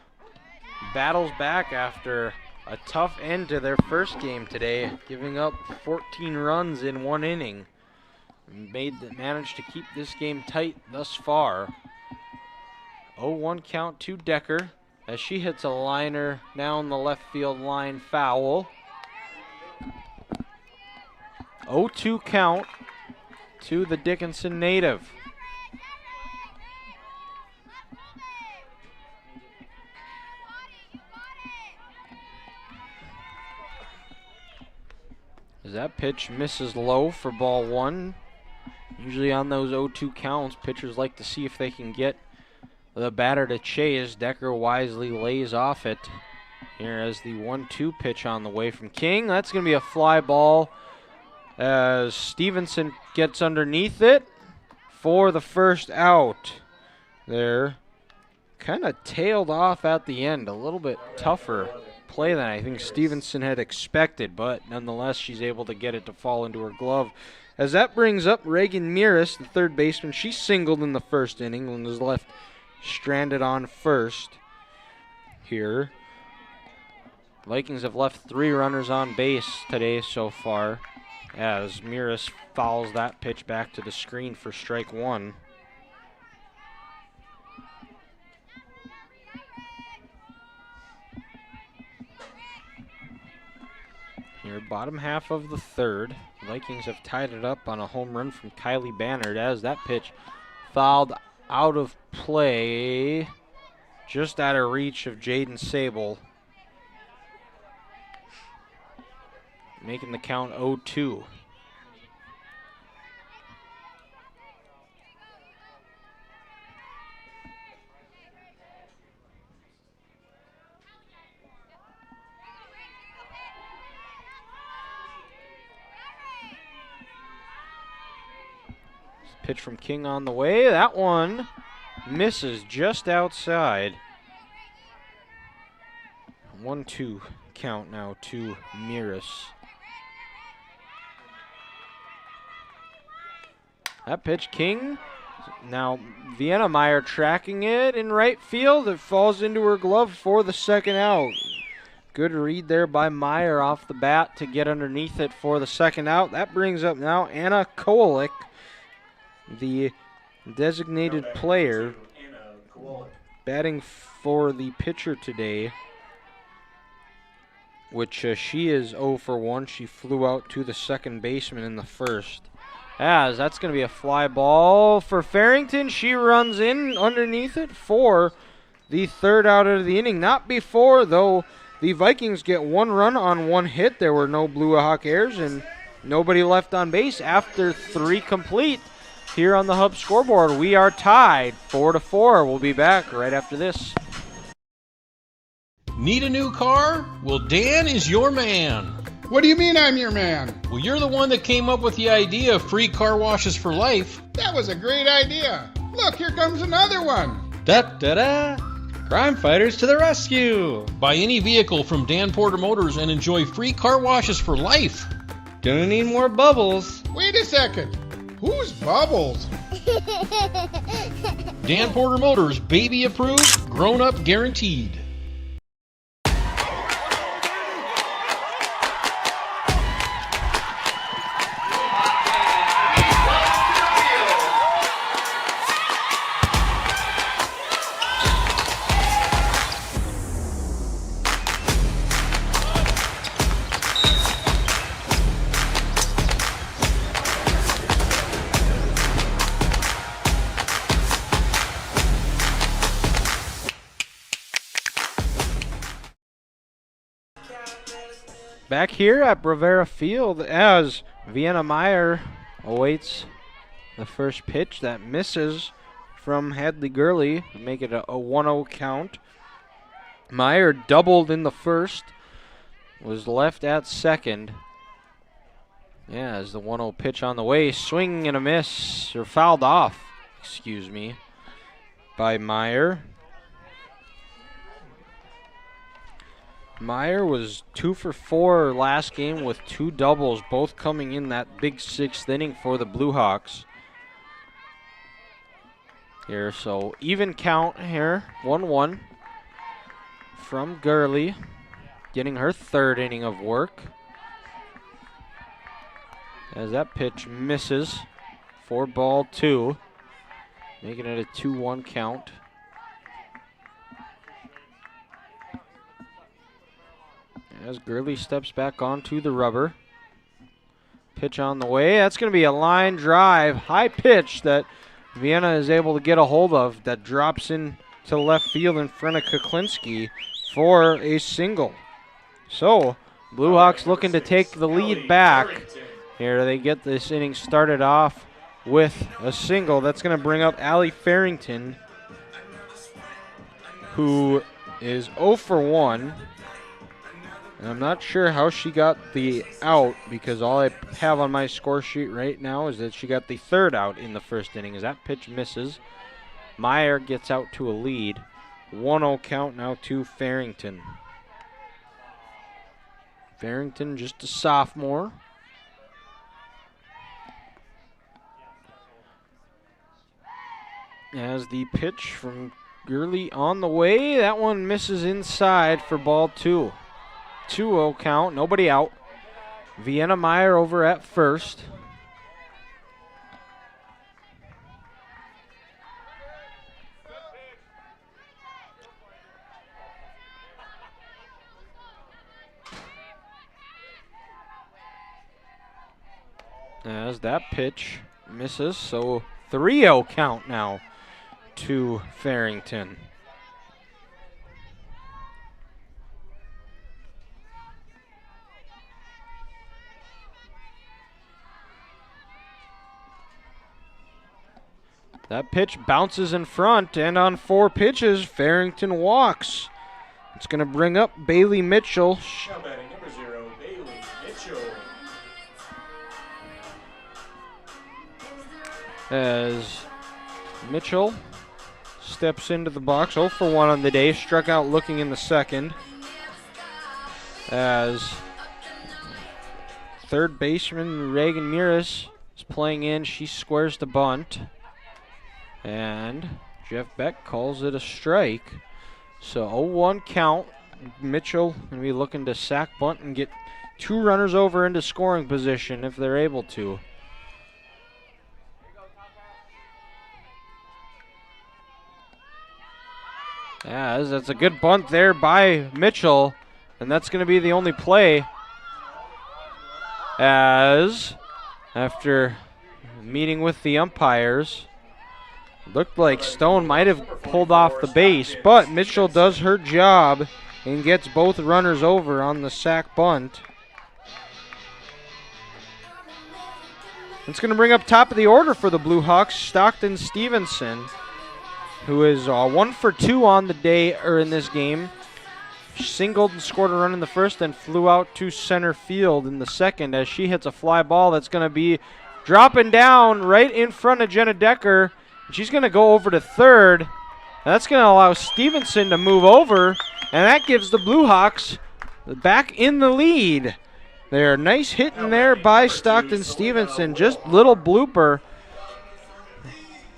battles back after a tough end to their first game today, giving up 14 runs in 1 inning. Managed to keep this game tight thus far. 0-1 count to Decker as she hits a liner down the left field line, foul. 0-2 count to the Dickinson native. As that pitch misses low for ball 1. Usually on those 0-2 counts, pitchers like to see if they can get the batter to chase. Decker wisely lays off it. Here as the 1-2 pitch on the way from King. That's going to be a fly ball as Stevenson gets underneath it for the first out. There, kind of tailed off at the end. A little bit tougher play than I think Stevenson had expected, but nonetheless she's able to get it to fall into her glove. As that brings up Reagan Miras, the third baseman. She singled in the first inning and was left stranded on first here. Vikings have left 3 runners on base today so far, as Miras fouls that pitch back to the screen for strike 1. Here, bottom half of the 3rd. Vikings have tied it up on a home run from Kylie Bannard as that pitch fouled out of play, just out of reach of Jaden Sable, making the count 0-2. Pitch from King on the way. That one misses just outside. 1-2 count now to Miras. That pitch, King. Now Vienna Meyer tracking it in right field. It falls into her glove for the second out. Good read there by Meyer off the bat to get underneath it for the second out. That brings up now Anna Kowalik, the designated player, batting for the pitcher today, which she is 0 for 1. She flew out to the second baseman in the first. As that's going to be a fly ball for Farrington. She runs in underneath it for the 3rd out of the inning. Not before, though, the Vikings get 1 run on 1 hit. There were no Blue Hawk errors and nobody left on base after 3 complete. Here on the Hub scoreboard, we are tied 4-4. We'll be back right after this. Need a new car? Well, Dan is your man. What do you mean I'm your man? Well, you're the one that came up with the idea of free car washes for life. That was a great idea. Look, here comes another one. Da-da-da! Crime fighters to the rescue! Buy any vehicle from Dan Porter Motors and enjoy free car washes for life. Gonna need more bubbles. Wait a second. Who's Bubbles? Dan Porter Motors, baby approved, grown up guaranteed. Back here at Brevera Field as Vienna Meyer awaits the first pitch that misses from Hadley Gurley to make it a 1-0 count. Meyer doubled in the first, was left at second. Yeah, as the 1-0 pitch on the way, swing and a miss, or fouled off, excuse me, by Meyer. Meyer was 2 for 4 last game with 2 doubles, both coming in that big 6th inning for the Blue Hawks. Here, so even count here, 1-1 from Gurley, getting her 3rd inning of work. As that pitch misses for ball 2, making it a 2-1 count. As Gurley steps back onto the rubber. Pitch on the way. That's going to be a line drive. High pitch that Vienna is able to get a hold of that drops in to left field in front of Kuklinski for a single. So, Blue Hawks looking to take the lead back. Here they get this inning started off with a single. That's going to bring up Allie Farrington, who is 0 for 1. And I'm not sure how she got the out because all I have on my score sheet right now is that she got the 3rd out in the first inning as that pitch misses. Meyer gets out to a lead. 1-0 count now to Farrington. Farrington just a sophomore. As the pitch from Gurley on the way, that one misses inside for ball 2. 2-0 count, nobody out. Vienna Meyer over at first. As that pitch misses, so 3-0 count now to Farrington. That pitch bounces in front, and on 4 pitches, Farrington walks. It's going to bring up Bailey Mitchell. Now batting number 0, Bailey Mitchell. As Mitchell steps into the box, 0 for 1 on the day, struck out looking in the second. As third baseman Reagan Miras is playing in, she squares the bunt. And Jeff Beck calls it a strike. So 0-1 count. Mitchell going to be looking to sack bunt and get 2 runners over into scoring position if they're able to. As that's a good bunt there by Mitchell, and that's going to be the only play. As after meeting with the umpires, looked like Stone might have pulled off the base, but Mitchell does her job and gets both runners over on the sack bunt. It's going to bring up top of the order for the Blue Hawks, Stockton Stevenson, who is 1 for 2 on the day, or in this game. Singled and scored a run in the first, then flew out to center field in the second as she hits a fly ball that's going to be dropping down right in front of Jenna Decker. She's going to go over to third. That's going to allow Stevenson to move over, and that gives the Blue Hawks back in the lead. There, nice hit in there by Stockton Stevenson. Just little blooper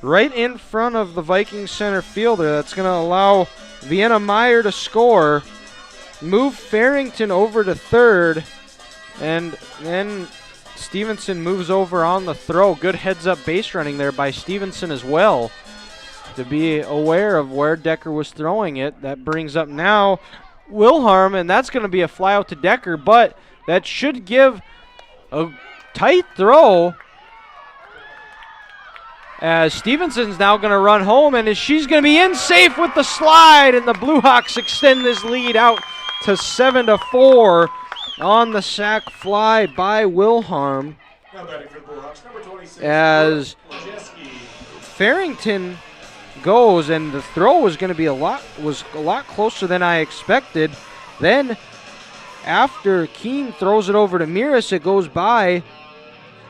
right in front of the Vikings center fielder. That's going to allow Vienna Meyer to score, move Farrington over to third, and then Stevenson moves over on the throw. Good heads-up base running there by Stevenson as well to be aware of where Decker was throwing it. That brings up now Wilharm, and that's going to be a fly out to Decker, but that should give a tight throw as Stevenson's now going to run home, and she's going to be in safe with the slide, and the Blue Hawks extend this lead out to 7-4 on the sack fly by Wilharm. Now batting for the Bullhawks, number 26. As Lejeski. Farrington goes, and the throw was going to be a lot closer than I expected. Then after Keene throws it over to Miras, it goes by.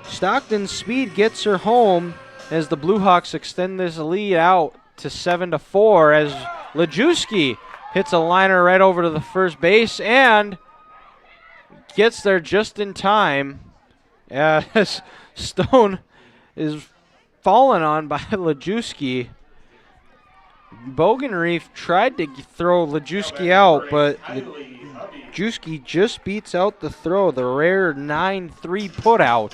Stockton's speed gets her home as the Blue Hawks extend this lead out to 7-4 as Lejewski hits a liner right over to the first base and gets there just in time as Stone is fallen on by Lejewski. Bogenreef tried to throw Lejewski out, but Lejewski just beats out the throw, the rare 9-3 putout.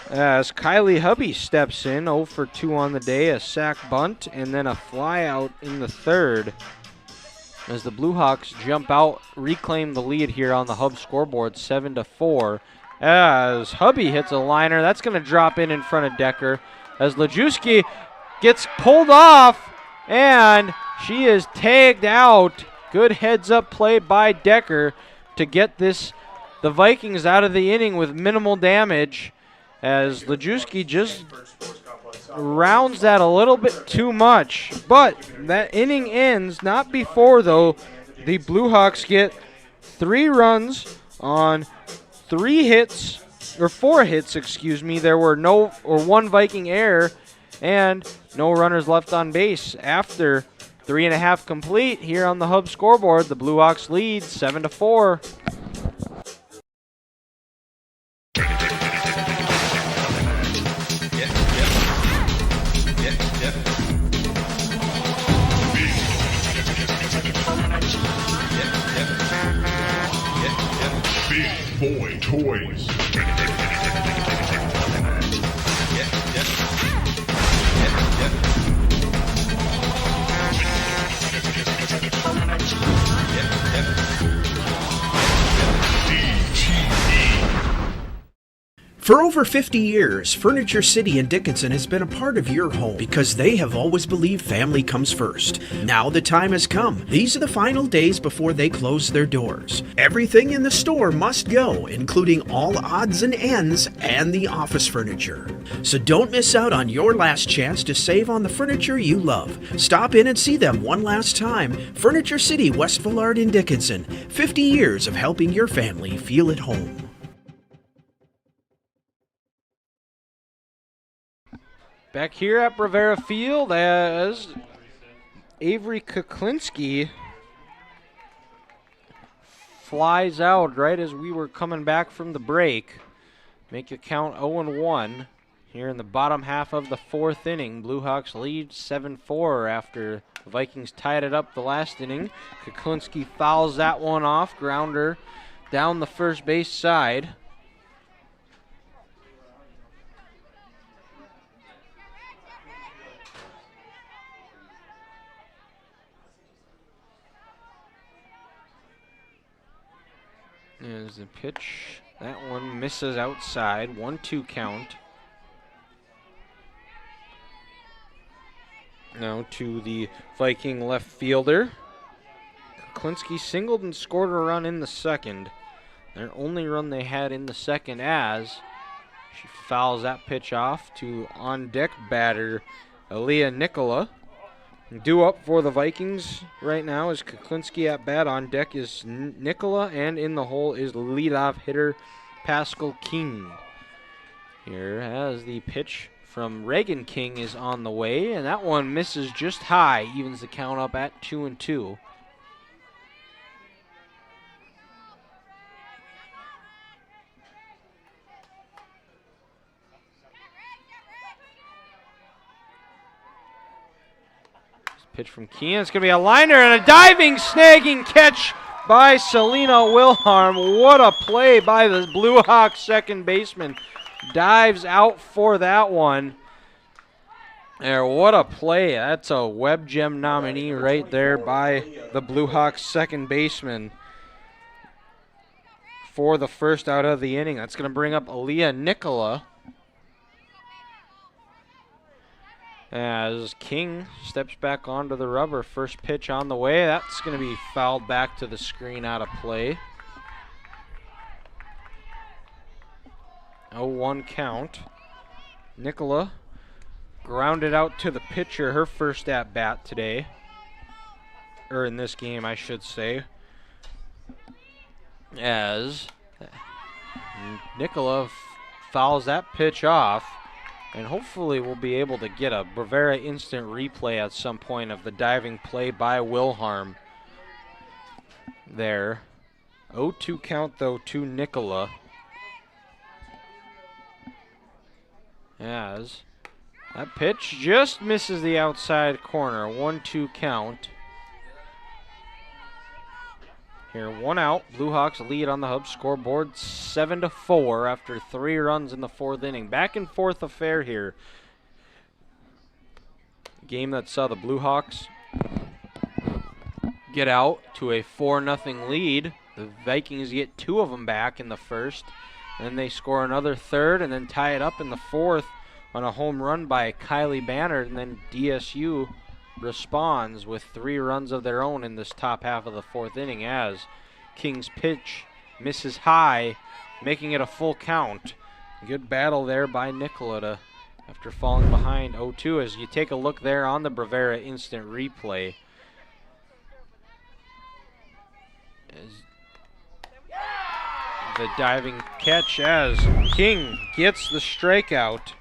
As Kylie Hubby steps in, 0 for 2 on the day, a sac bunt, and then a fly out in the third. As the Blue Hawks jump out, reclaim the lead here on the Hub scoreboard, 7-4. As Hubby hits a liner, that's going to drop in front of Decker. As Lejewski gets pulled off, and she is tagged out. Good heads-up play by Decker to get the Vikings out of the inning with minimal damage. As Lejewski just rounds that a little bit too much. But that inning ends not before, though, the Blue Hawks get 3 runs on 4 hits, excuse me. There were 1 Viking error and no runners left on base. After 3.5 complete here on the Hub scoreboard, the Blue Hawks lead 7-4. Big Boy Toys. For over 50 years, Furniture City in Dickinson has been a part of your home because they have always believed family comes first. Now the time has come. These are the final days before they close their doors. Everything in the store must go, including all odds and ends and the office furniture. So don't miss out on your last chance to save on the furniture you love. Stop in and see them one last time. Furniture City, West Villard in Dickinson. 50 years of helping your family feel at home. Back here at Rivera Field as Avery Kuklinski flies out right as we were coming back from the break. Make it count 0-1 here in the bottom half of the 4th inning. Blue Hawks lead 7-4 after the Vikings tied it up the last inning. Kuklinski fouls that one off, grounder down the first base side. There's the pitch. That one misses outside. 1-2 count. Now to the Viking left fielder. Kuklinski singled and scored a run in the second. Their only run they had in the second as she fouls that pitch off to on-deck batter Aaliyah Nicola. Due up for the Vikings right now is Kuklinski at bat. On deck is Nicola, and in the hole is leadoff hitter Pascal King. Here as the pitch from Reagan King is on the way, and that one misses just high, evens the count up at 2-2. Pitch from Keene. It's going to be a liner and a diving, snagging catch by Selena Wilharm. What a play by the Blue Hawks second baseman. Dives out for that one. There, what a play. That's a Web Gem nominee right there by the Blue Hawks second baseman for the first out of the inning. That's going to bring up Aaliyah Nicola. As King steps back onto the rubber. First pitch on the way. That's going to be fouled back to the screen out of play. 0-1 count. Nicola grounded out to the pitcher, her first at bat today. Or in this game, I should say. As Nicola fouls that pitch off. And hopefully we'll be able to get a Bravera instant replay at some point of the diving play by Wilharm there. 0-2 count, though, to Nicola. As that pitch just misses the outside corner. 1-2 count. Here, 1 out. Blue Hawks lead on the Hub scoreboard 7-4 after 3 runs in the 4th inning. Back and forth affair here. Game that saw the Blue Hawks get out to a 4-0 lead. The Vikings get 2 of them back in the first. Then they score another third and then tie it up in the 4th on a home run by Kylie Banner. And then DSU responds with 3 runs of their own in this top half of the 4th inning as King's pitch misses high, making it a full count. Good battle there by Nicola after falling behind 0-2 as you take a look there on the Bravera instant replay. As the diving catch as King gets the strikeout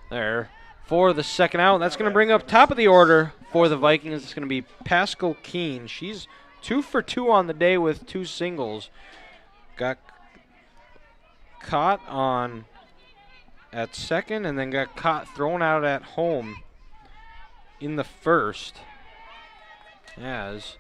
there for the second out. That's going to bring up top of the order for the Vikings. It's going to be Pascal Keene. She's 2 for 2 on the day with 2 singles. Got caught on at second and then got caught thrown out at home in the first as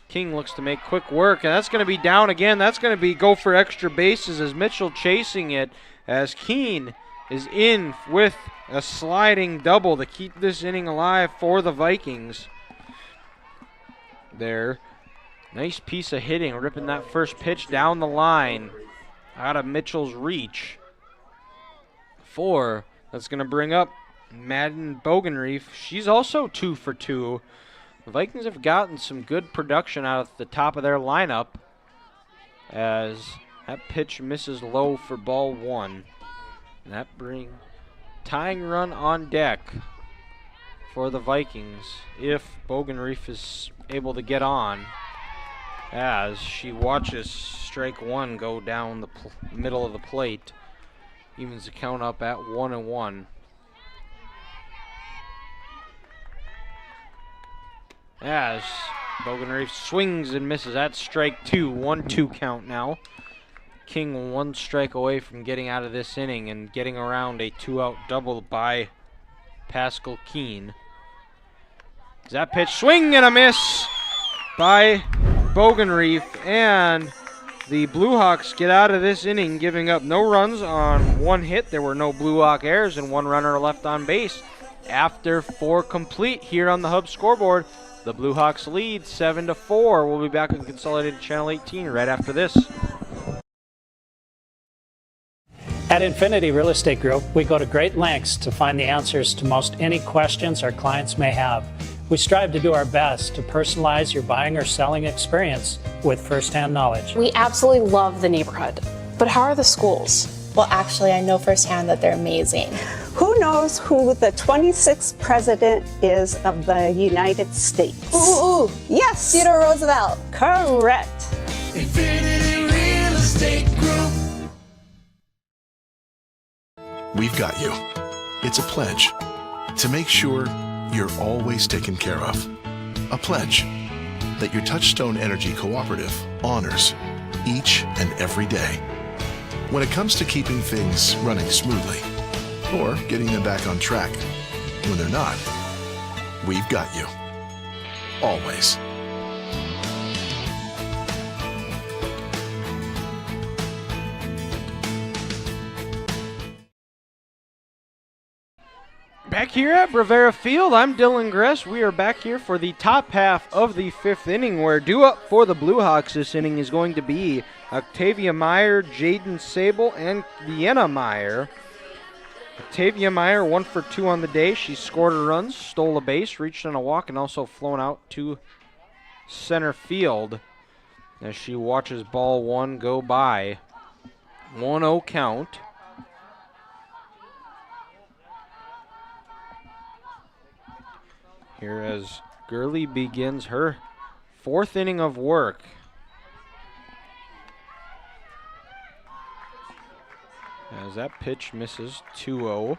King looks to make quick work, and that's going to be down again. That's going to be go for extra bases as Mitchell chasing it as Keene is in with a sliding double to keep this inning alive for the Vikings. There. Nice piece of hitting, ripping that first pitch down the line out of Mitchell's reach. 4. That's going to bring up Madden Bogenreef. She's also 2 for 2. The Vikings have gotten some good production out of the top of their lineup as that pitch misses low for ball 1. And that brings tying run on deck for the Vikings if Bogenreef is able to get on as she watches strike 1 go down the middle of the plate. Evens the count up at 1-1. As Bogenreef swings and misses. That's strike 2. 1-2 count now. King 1 strike away from getting out of this inning and getting around a 2-out double by Pascal Keene. That pitch swing and a miss by Bogenreef, and the Blue Hawks get out of this inning giving up no runs on 1 hit. There were no Blue Hawk errors and 1 runner left on base. After 4 complete here on the Hub scoreboard, the Blue Hawks lead 7-4. We'll be back on Consolidated Channel 18 right after this. At Infinity Real Estate Group, we go to great lengths to find the answers to most any questions our clients may have. We strive to do our best to personalize your buying or selling experience with firsthand knowledge. We absolutely love the neighborhood, but how are the schools? Well, actually, I know firsthand that they're amazing. Who knows who the 26th president is of the United States? Ooh. Yes. Theodore Roosevelt. Correct. Infinity Real Estate Group. We've got you. It's a pledge to make sure you're always taken care of. A pledge that your Touchstone Energy Cooperative honors each and every day. When it comes to keeping things running smoothly or getting them back on track when they're not, we've got you. Always. Back here at Bravera Field, I'm Dylan Gress. We are back here for the top half of the 5th inning, where due up for the Blue Hawks this inning is going to be Octavia Meyer, Jaden Sable, and Vienna Meyer. Octavia Meyer, 1 for 2 on the day. She scored a run, stole a base, reached on a walk, and also flown out to center field as she watches ball 1 go by 1-0 count. Here as Gurley begins her 4th inning of work. As that pitch misses, 2-0.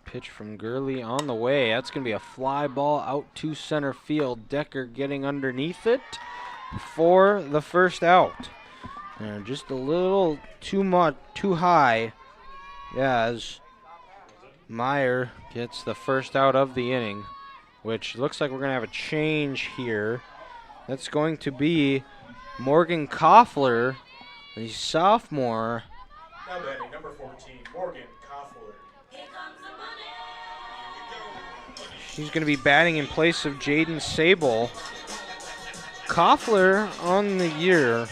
Pitch from Gurley on the way. That's going to be a fly ball out to center field. Decker getting underneath it for the first out. And just a little too high. Yeah, as Meyer gets the first out of the inning, which looks like we're going to have a change here. That's going to be Morgan Koffler, the sophomore. Now batting number 14, Morgan Koffler. He's going to be batting in place of Jaden Sable. Koffler on the year,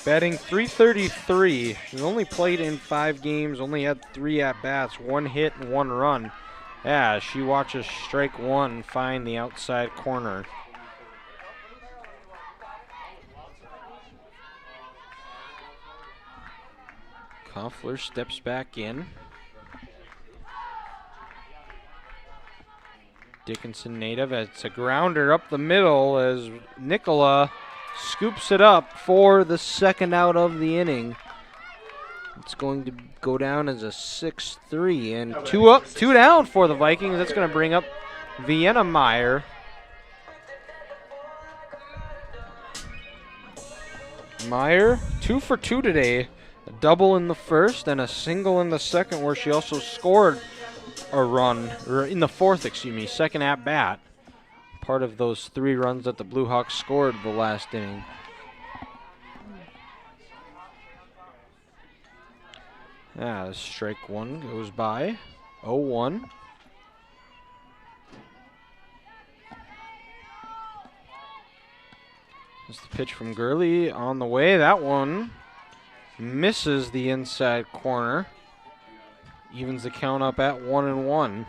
batting .333. He's only played in 5 games, only had 3 at-bats, 1 hit and 1 run. Yeah, she watches strike 1 find the outside corner. Koffler steps back in. Dickinson native. It's a grounder up the middle as Nicola scoops it up for the second out of the inning. It's going to go down as a 6-3 and 2 up, 2 down for the Vikings. That's going to bring up Vienna Meyer. Meyer 2 for 2 today. A double in the first and a single in the second, where she also scored a run, or in the 4th, excuse me, second at bat. Part of those 3 runs that the Blue Hawks scored the last inning. Strike 1 goes by. 0-1. That's the pitch from Gurley on the way. That one misses the inside corner. Evens the count up at 1-1.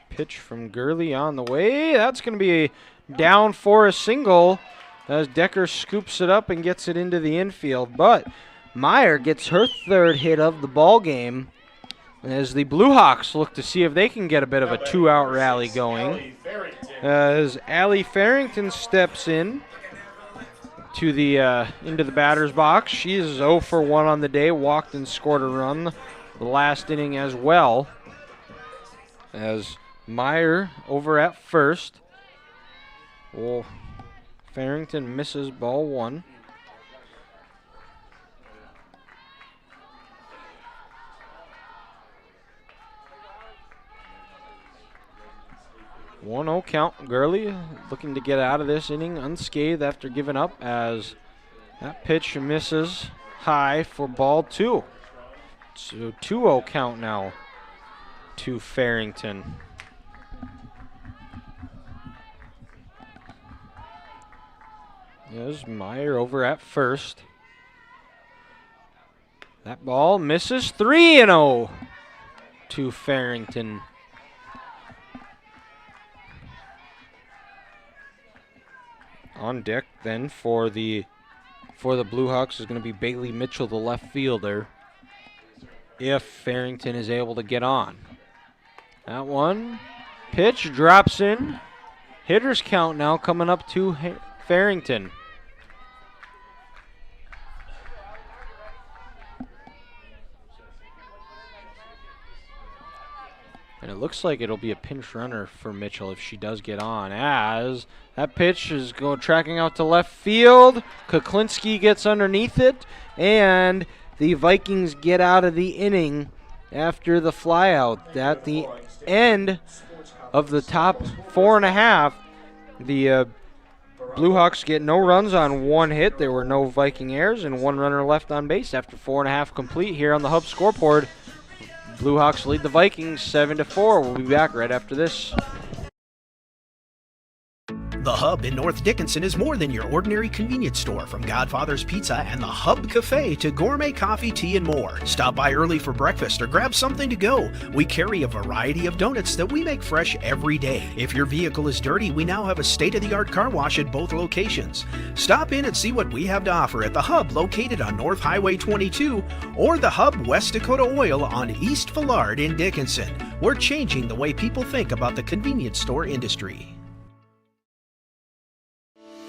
Pitch from Gurley on the way. That's going to be down for a single as Decker scoops it up and gets it into the infield. But Meyer gets her 3rd hit of the ball game as the Blue Hawks look to see if they can get a bit of a 2-out rally going. As Allie Farrington steps in to the into the batter's box. She is 0 for 1 on the day, walked and scored a run the last inning as well. As Meyer over at first. Well, Farrington misses ball 1. One-0 count. Gurley looking to get out of this inning unscathed after giving up, as that pitch misses high for ball 2. So 2-0 count now to Farrington. There's Meyer over at first. That ball misses. 3-0 to Farrington. On deck then for the Blue Hawks is going to be Bailey Mitchell, the left fielder, if Farrington is able to get on. That one pitch drops in. Hitters count now coming up to Farrington. And it looks like it'll be a pinch runner for Mitchell if she does get on, as that pitch is tracking out to left field. Kuklinski gets underneath it, and the Vikings get out of the inning after the flyout. At the end of the top 4.5, the Blue Hawks get no runs on 1 hit. There were no Viking errors and 1 runner left on base after 4.5 complete here on the Hub scoreboard. Blue Hawks lead the Vikings 7-4. We'll be back right after this. The Hub in North Dickinson is more than your ordinary convenience store. From Godfather's Pizza and the Hub Cafe to gourmet coffee, tea, and more. Stop by early for breakfast or grab something to go. We carry a variety of donuts that we make fresh every day. If your vehicle is dirty, we now have a state-of-the-art car wash at both locations. Stop in and see what we have to offer at the Hub located on North Highway 22 or the Hub West Dakota Oil on East Villard in Dickinson. We're changing the way people think about the convenience store industry.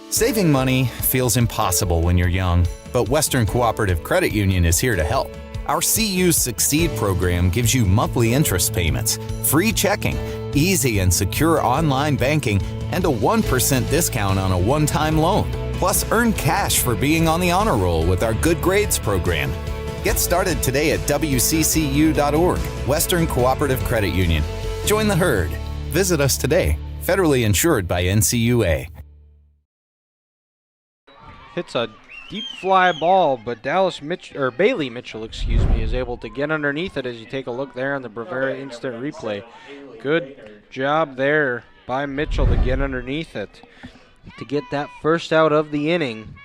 Saving money feels impossible when you're young, but Western Cooperative Credit Union is here to help. Our CU Succeed program gives you monthly interest payments, free checking, easy and secure online banking, and a 1% discount on a one-time loan. Plus, earn cash for being on the honor roll with our Good Grades program. Get started today at wccu.org, Western Cooperative Credit Union. Join the herd. Visit us today. Federally insured by NCUA. Hits a deep fly ball, but Bailey Mitchell, is able to get underneath it as you take a look there on the Bravera instant replay. Good job there by Mitchell to get underneath it to get that first out of the inning.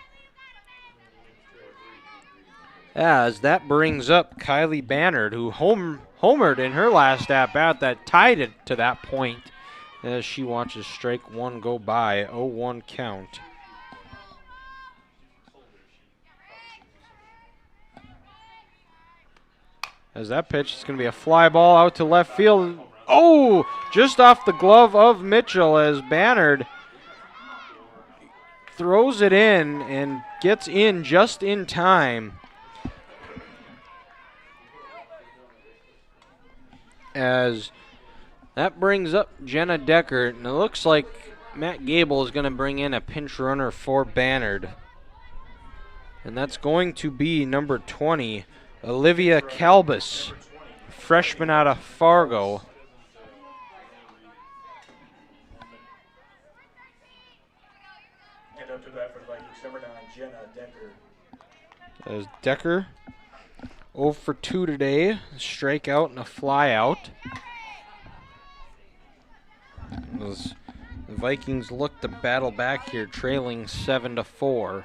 As that brings up Kylie Bannard, who homered in her last at-bat that tied it to that point as she watches strike one go by, 0-1 count. As that pitch is going to be a fly ball out to left field. Oh, just off the glove of Mitchell as Bannard throws it in and gets in just in time. As that brings up Jenna Deckert, and it looks like Matt Gable is going to bring in a pinch runner for Bannard. And that's going to be number 20, Olivia Calbus, freshman out of Fargo. And up to that for the Vikings, number 9, Jenna Decker. As Decker 0 for 2 today, a strikeout and a fly out. As the Vikings look to battle back here, trailing 7-4.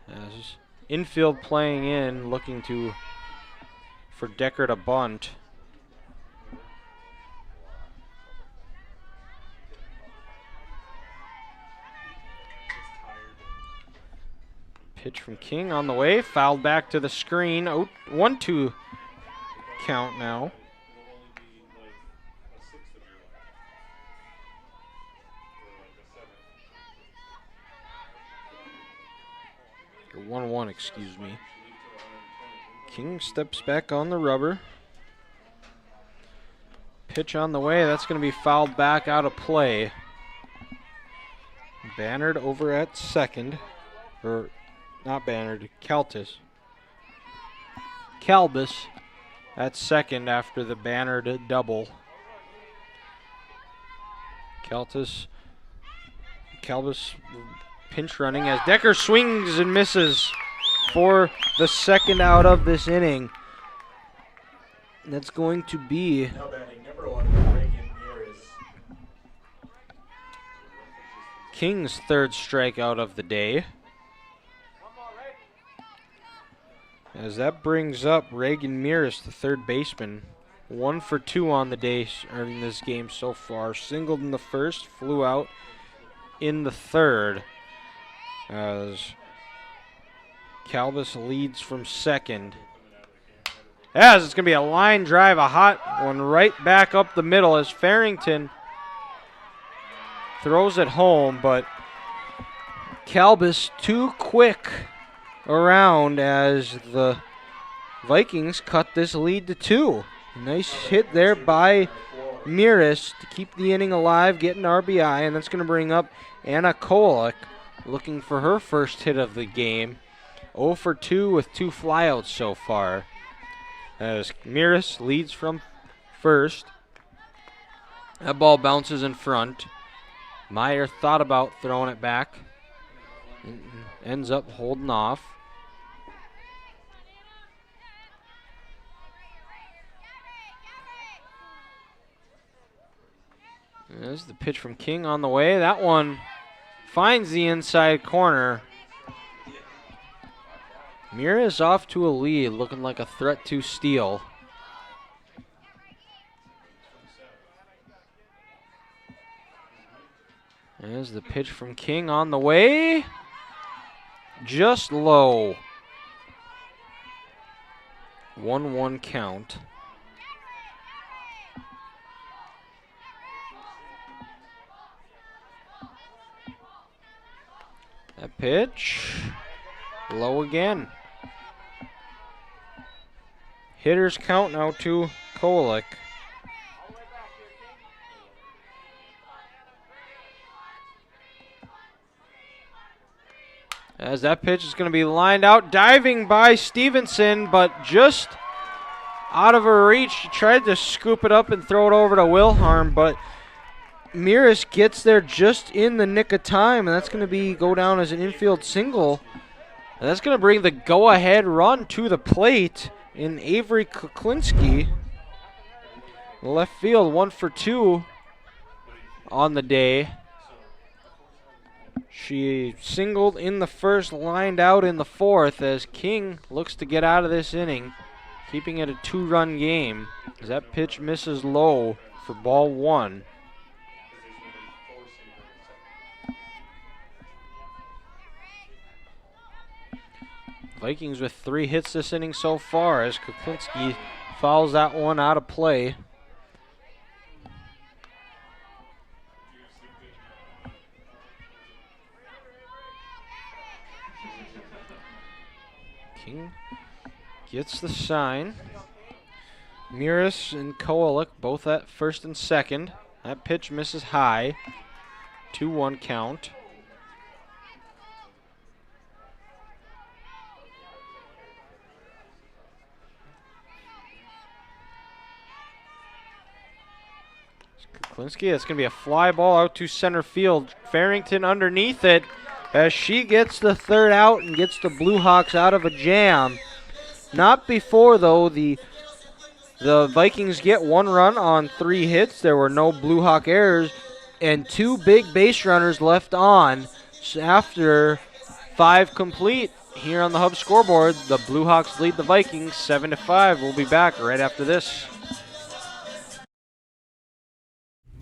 As infield playing in, looking for Decker to bunt. Pitch from King on the way, fouled back to the screen. 1-2 count now. Or 1-1, excuse me. King steps back on the rubber. Pitch on the way, that's going to be fouled back out of play. Bannard over at second, or not Bannard, Calbus at second after the Bannard double. Calbus pinch running as Decker swings and misses for the second out of this inning. That's going to be King's third strikeout of the day. As that brings up Reagan Meares, the third baseman. 1 for 2 on the day or in this game so far. Singled in the first, flew out in the third. As Calbus leads from second. As it's going to be a line drive, a hot one right back up the middle as Farrington throws it home, but Calbus too quick around as the Vikings cut this lead to 2. Nice hit there by Meares to keep the inning alive, get an RBI, and that's going to bring up Anna Kolek, looking for her first hit of the game. 0 for 2 with 2 flyouts so far. As Meares leads from first. That ball bounces in front. Meyer thought about throwing it back. Ends up holding off. There's the pitch from King on the way. That one finds the inside corner. Mira is off to a lead, looking like a threat to steal. There's the pitch from King on the way. Just low. 1-1 count. That pitch, low again. Hitters count now to Kowalik. As that pitch is going to be lined out, diving by Stevenson, but just out of her reach. She tried to scoop it up and throw it over to Wilharm, but Miras gets there just in the nick of time, and that's going to go down as an infield single. And that's going to bring the go-ahead run to the plate in Avery Kuklinski. Left field, 1 for 2 on the day. She singled in the first, lined out in the fourth as King looks to get out of this inning, keeping it a 2-run game. As that pitch misses low for ball 1. Vikings with 3 hits this inning so far as Kuklinski fouls that one out of play. King gets the sign. Miras and Kowalik both at first and second. That pitch misses high. 2-1 count. Kuklinski, that's going to be a fly ball out to center field. Farrington underneath it as she gets the third out and gets the Blue Hawks out of a jam. Not before, though, the Vikings get 1 run on 3 hits. There were no Blue Hawk errors and 2 big base runners left on. So after 5 complete here on the Hub scoreboard, the Blue Hawks lead the Vikings 7-5. We'll be back right after this.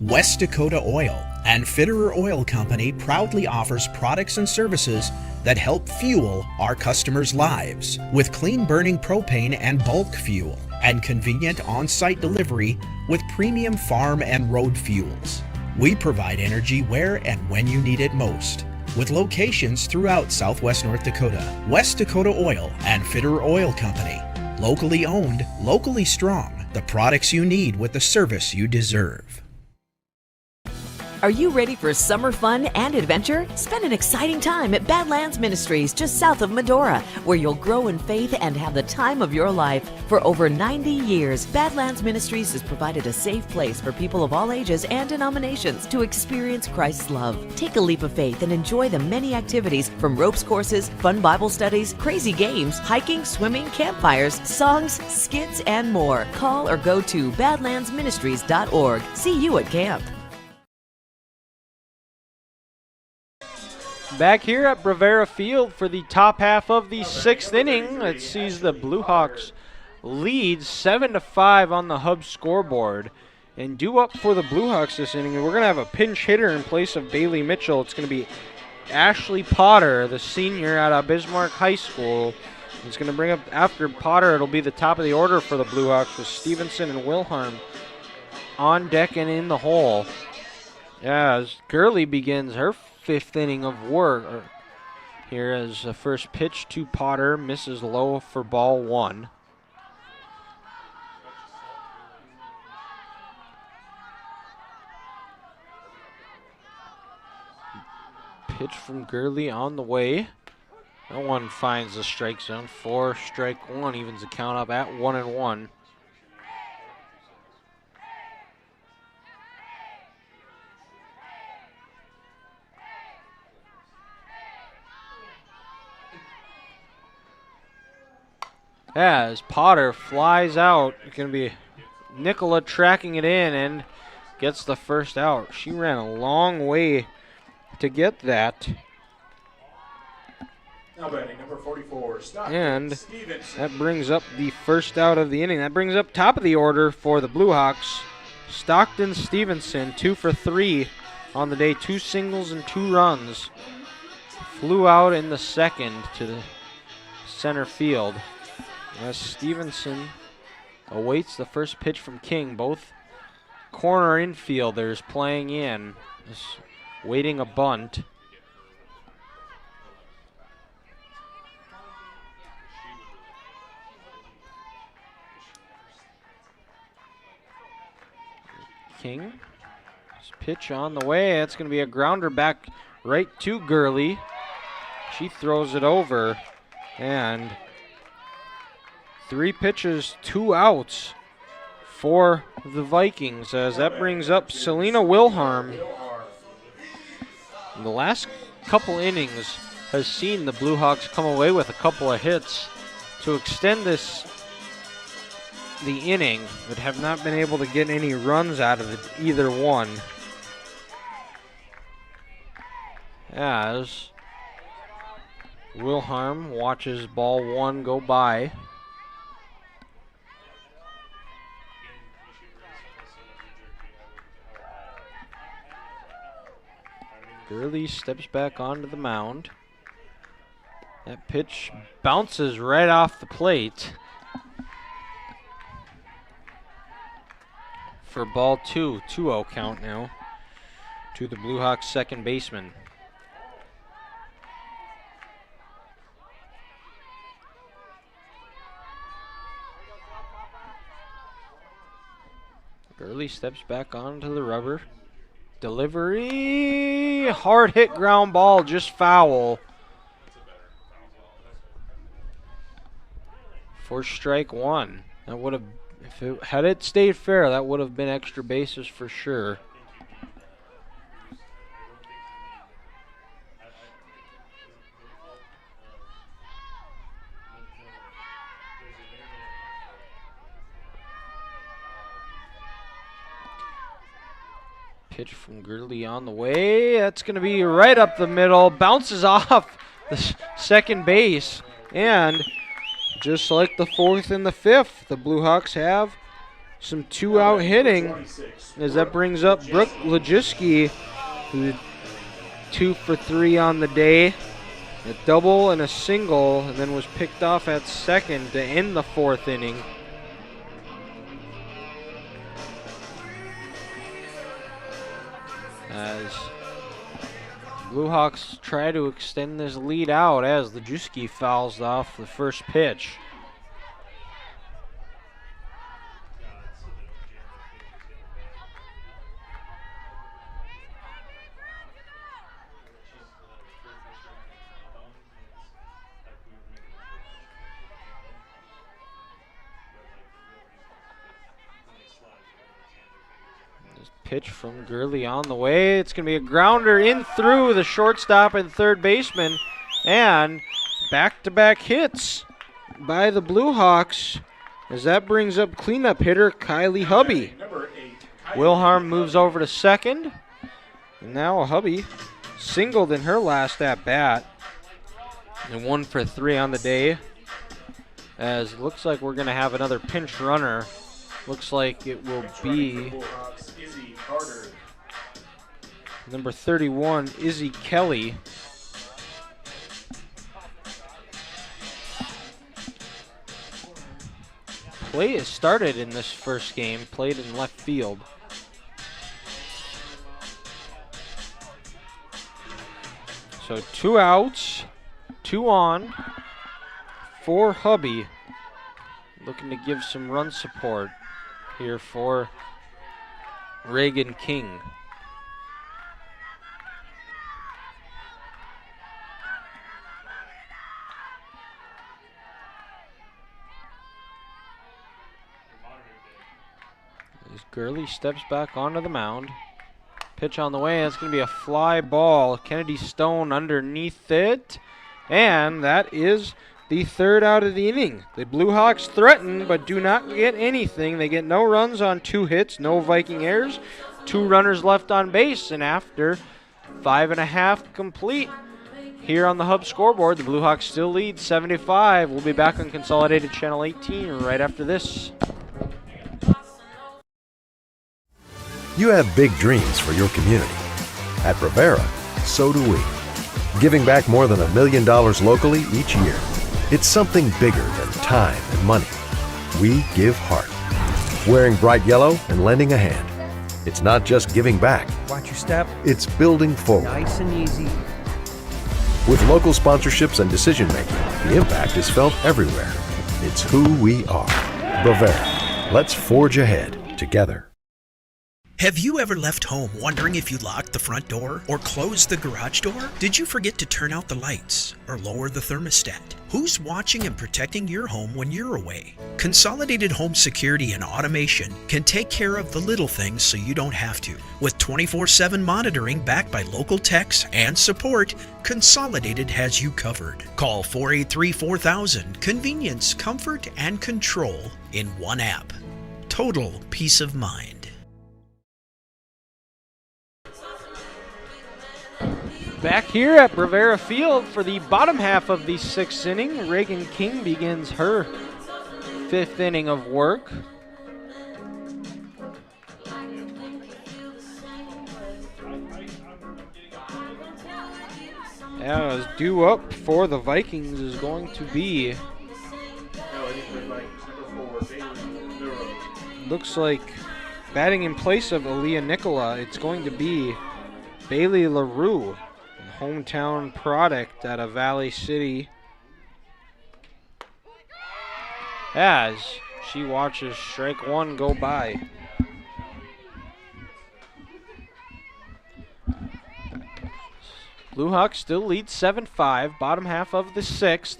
West Dakota Oil and Fitterer Oil Company proudly offers products and services that help fuel our customers' lives with clean burning propane and bulk fuel and convenient on-site delivery with premium farm and road fuels. We provide energy where and when you need it most with locations throughout Southwest North Dakota. West Dakota Oil and Fitterer Oil Company. Locally owned, locally strong. The products you need with the service you deserve. Are you ready for summer fun and adventure? Spend an exciting time at Badlands Ministries just south of Medora, where you'll grow in faith and have the time of your life. For over 90 years, Badlands Ministries has provided a safe place for people of all ages and denominations to experience Christ's love. Take a leap of faith and enjoy the many activities from ropes courses, fun Bible studies, crazy games, hiking, swimming, campfires, songs, skits, and more. Call or go to badlandsministries.org. See you at camp. Back here at Brevera Field for the top half of the 6th inning. It sees the Blue Hawks lead 7-5 on the Hub scoreboard. And due up for the Blue Hawks this inning, we're going to have a pinch hitter in place of Bailey Mitchell. It's going to be Ashley Potter, the senior out of Bismarck High School. It's going to bring up, after Potter, it'll be the top of the order for the Blue Hawks with Stevenson and Wilharm on deck and in the hole. Yeah, as Gurley begins her 5th inning of work here as the first pitch to Potter misses low for ball 1. Pitch from Gurley on the way. That one finds the strike zone. 4 strike 1 evens the count up at 1-1. As Potter flies out, it's going to be Nicola tracking it in, and gets the first out. She ran a long way to get that. Now batting number 44, Stockton And Stevenson. that brings up the first out of the inning. That brings up top of the order for the Blue Hawks. Stockton Stevenson, 2 for 3 on the day. 2 singles and 2 runs. Flew out in the second to the center field as Stevenson awaits the first pitch from King. Both corner infielders playing in, just waiting a bunt. King, his pitch on the way. That's going to be a grounder back right to Gurley. She throws it over, and 3 pitches, 2 outs for the Vikings, as that brings up Selena Wilharm. The last couple innings has seen the Blue Hawks come away with a couple of hits to extend the inning, but have not been able to get any runs out of it, either one. As Wilharm watches ball 1 go by. Gurley steps back onto the mound. That pitch bounces right off the plate for ball 2. 2-0 count now to the Blue Hawks second baseman. Gurley steps back onto the rubber. Delivery, hard hit ground ball, just foul. For strike 1. That would have, had it stayed fair, that would have been extra bases for sure. Pitch from Gurley on the way. That's going to be right up the middle. Bounces off the second base. And just like the 4th and the 5th, the Blue Hawks have some 2-out hitting, as that brings up Brooke Lejiski, who 2 for 3 on the day. A double and a single, and then was picked off at second to end the 4th inning. As Blue Hawks try to extend this lead out as Lejuski fouls off the first pitch. Pitch from Gurley on the way. It's going to be a grounder in through the shortstop and third baseman. And back-to-back hits by the Blue Hawks, as that brings up cleanup hitter Kylie Hubby. Wilharm moves over to second. And now Hubby singled in her last at-bat. And 1 for 3 on the day. As it looks like we're going to have another pinch runner. Looks like it will be number 31, Izzy Kelly. Play has started in this first game, played in left field. So 2 outs, 2 on for Hubby. Looking to give some run support here for Reagan King. As Gurley steps back onto the mound. Pitch on the way. That's going to be a fly ball. Kennedy Stone underneath it. And that is the 3rd out of the inning. The Blue Hawks threaten but do not get anything. They get no runs on 2 hits, no Viking errors. 2 runners left on base, and after 5.5 complete here on the Hub scoreboard, the Blue Hawks still lead 75. We'll be back on Consolidated Channel 18 right after this. You have big dreams for your community. At Rivera, so do we. Giving back more than $1 million locally each year. It's something bigger than time and money. We give heart. Wearing bright yellow and lending a hand. It's not just giving back. Watch your step. It's building forward. Nice and easy. With local sponsorships and decision-making, the impact is felt everywhere. It's who we are. Bravera. Let's forge ahead together. Have you ever left home wondering if you locked the front door or closed the garage door? Did you forget to turn out the lights or lower the thermostat? Who's watching and protecting your home when you're away? Consolidated Home Security and Automation can take care of the little things so you don't have to. With 24/7 monitoring backed by local techs and support, Consolidated has you covered. Call 483-4000. Convenience, comfort, and control in one app. Total peace of mind. Back here at Bravera Field for the bottom half of the 6th inning, Reagan King begins her 5th inning of work. As due up for the Vikings is going to be, looks like batting in place of Aaliyah Nicola, it's going to be Bailey LaRue, hometown product out of Valley City, as she watches strike 1 go by. Blue Hawks still lead 7-5, bottom half of the 6th,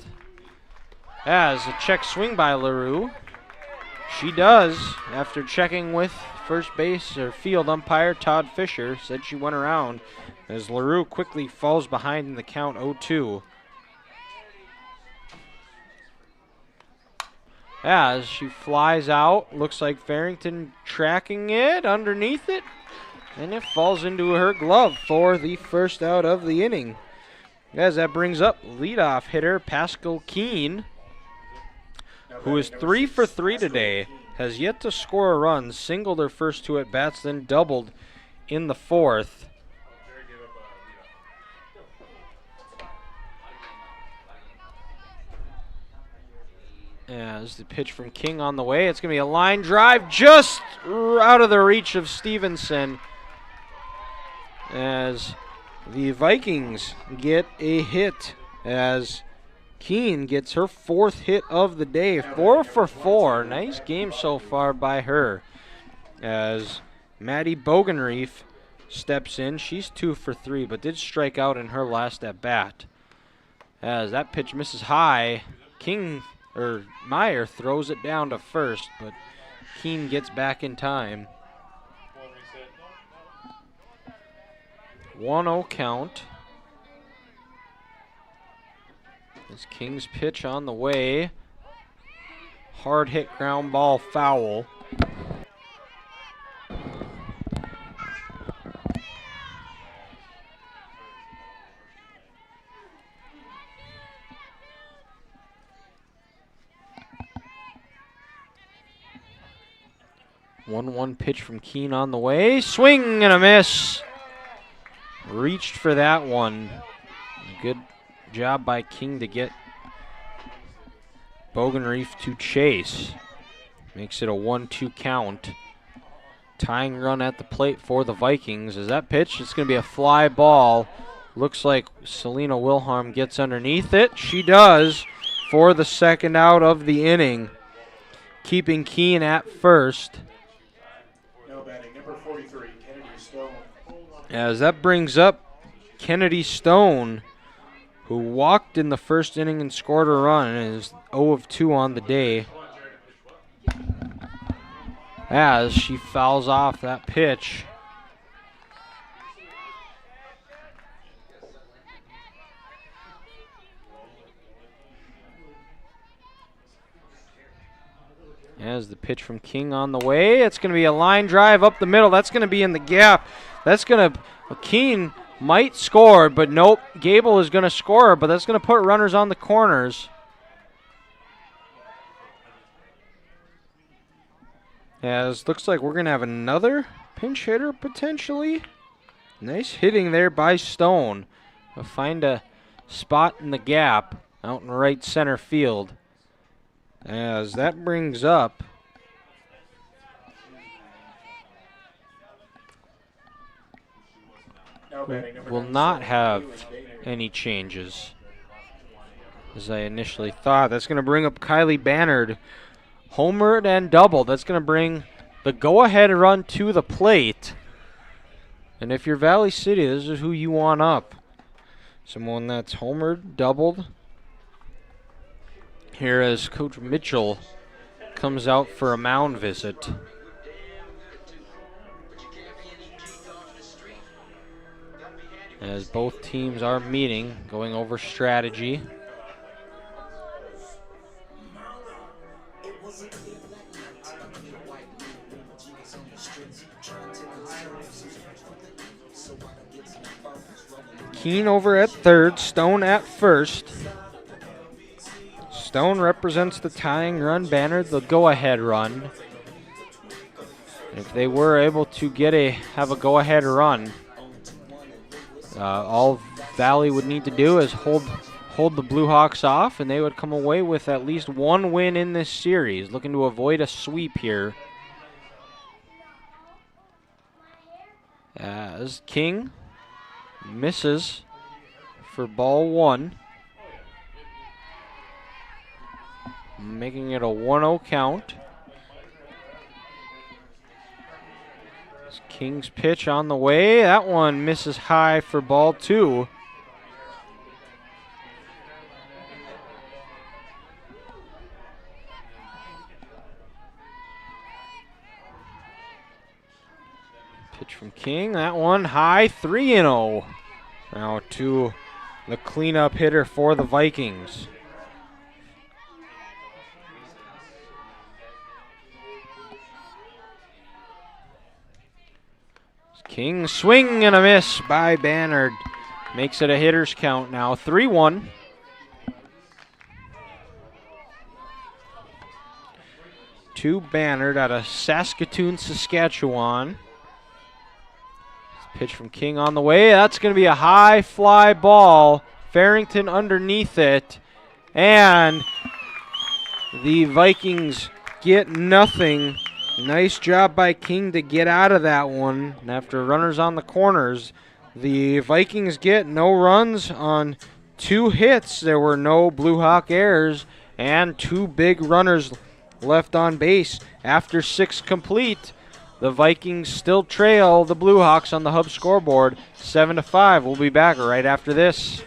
as a check swing by LaRue. She does, after checking with first base or field umpire Todd Fisher, said she went around, as LaRue quickly falls behind in the count 0-2. As she flies out, looks like Farrington tracking it underneath it, and it falls into her glove for the first out of the inning. As that brings up leadoff hitter Pascal Keene, who is 3 for 3 today, has yet to score a run, singled her first 2 at-bats, then doubled in the 4th. As the pitch from King on the way, it's going to be a line drive just out of the reach of Stevenson, as the Vikings get a hit, as Keene gets her 4th hit of the day, 4 for 4. Nice game so far by her, as Maddie Bogenreef steps in. She's 2 for 3, but did strike out in her last at bat. As that pitch misses high, Meyer throws it down to first, but Keene gets back in time. 1-0 count. As King's pitch on the way. Hard hit ground ball foul. One pitch from Keene on the way. Swing and a miss. Reached for that one. Good job by King to get Bogenreef to chase. Makes it a 1-2 count. Tying run at the plate for the Vikings. As that pitch, it's going to be a fly ball. Looks like Selena Wilhelm gets underneath it. She does for the second out of the inning, keeping Keene at first. Now batting number 43, Kennedy Stone. As that brings up Kennedy Stone, who walked in the first inning and scored a run and is 0 of 2 on the day, as she fouls off that pitch. As the pitch from King on the way. It's going to be a line drive up the middle. That's going to be in the gap. That's going to, King might score, but nope. Gable is going to score, but that's going to put runners on the corners. As looks like we're going to have another pinch hitter potentially. Nice hitting there by Stone. We'll find a spot in the gap out in right center field. As that brings up will not have any changes as I initially thought. That's going to bring up Kylie Bannard, homered and doubled. That's going to bring the go-ahead run to the plate. And if you're Valley City, this is who you want up. Someone that's homered, doubled. Here as Coach Mitchell comes out for a mound visit. As both teams are meeting, going over strategy. Keene over at third, Stone at first. Stone represents the tying run, Banner the go-ahead run. If they were able to have a go-ahead run, all Valley would need to do is hold the Blue Hawks off, and they would come away with at least one win in this series, looking to avoid a sweep here. As King misses for ball one, making it a 1-0 count. King's pitch on the way. That one misses high for ball two. Pitch from King. That one high, 3-0. Now to the cleanup hitter for the Vikings. King swing and a miss by Bannard. Makes it a hitter's count now, 3-1. To Bannard out of Saskatoon, Saskatchewan. Pitch from King on the way. That's going to be a high fly ball. Farrington underneath it. And the Vikings get nothing. Nice job by King to get out of that one. And after runners on the corners, the Vikings get no runs on 2 hits. There were no Blue Hawk errors and 2 big runners left on base. After 6 complete, the Vikings still trail the Blue Hawks on the Hub scoreboard 7-5. We'll be back right after this.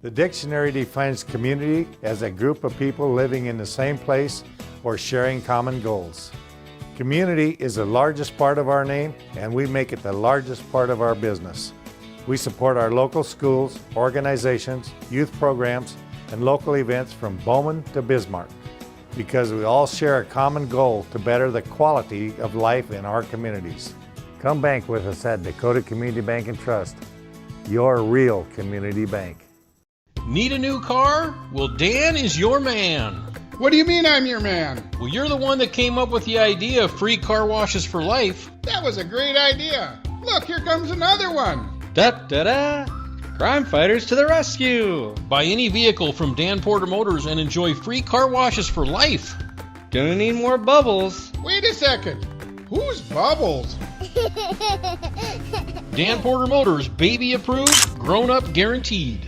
The dictionary defines community as a group of people living in the same place or sharing common goals. Community is the largest part of our name, and we make it the largest part of our business. We support our local schools, organizations, youth programs, and local events from Bowman to Bismarck, because we all share a common goal to better the quality of life in our communities. Come bank with us at Dakota Community Bank and Trust, your real community bank. Need a new car? Well, Dan is your man. What do you mean I'm your man? Well, you're the one that came up with the idea of free car washes for life. That was a great idea. Look, here comes another one. Da-da-da! Crime fighters to the rescue! Buy any vehicle from Dan Porter Motors and enjoy free car washes for life. Gonna need more bubbles. Wait a second. Who's Bubbles? Dan Porter Motors, baby approved, grown up guaranteed.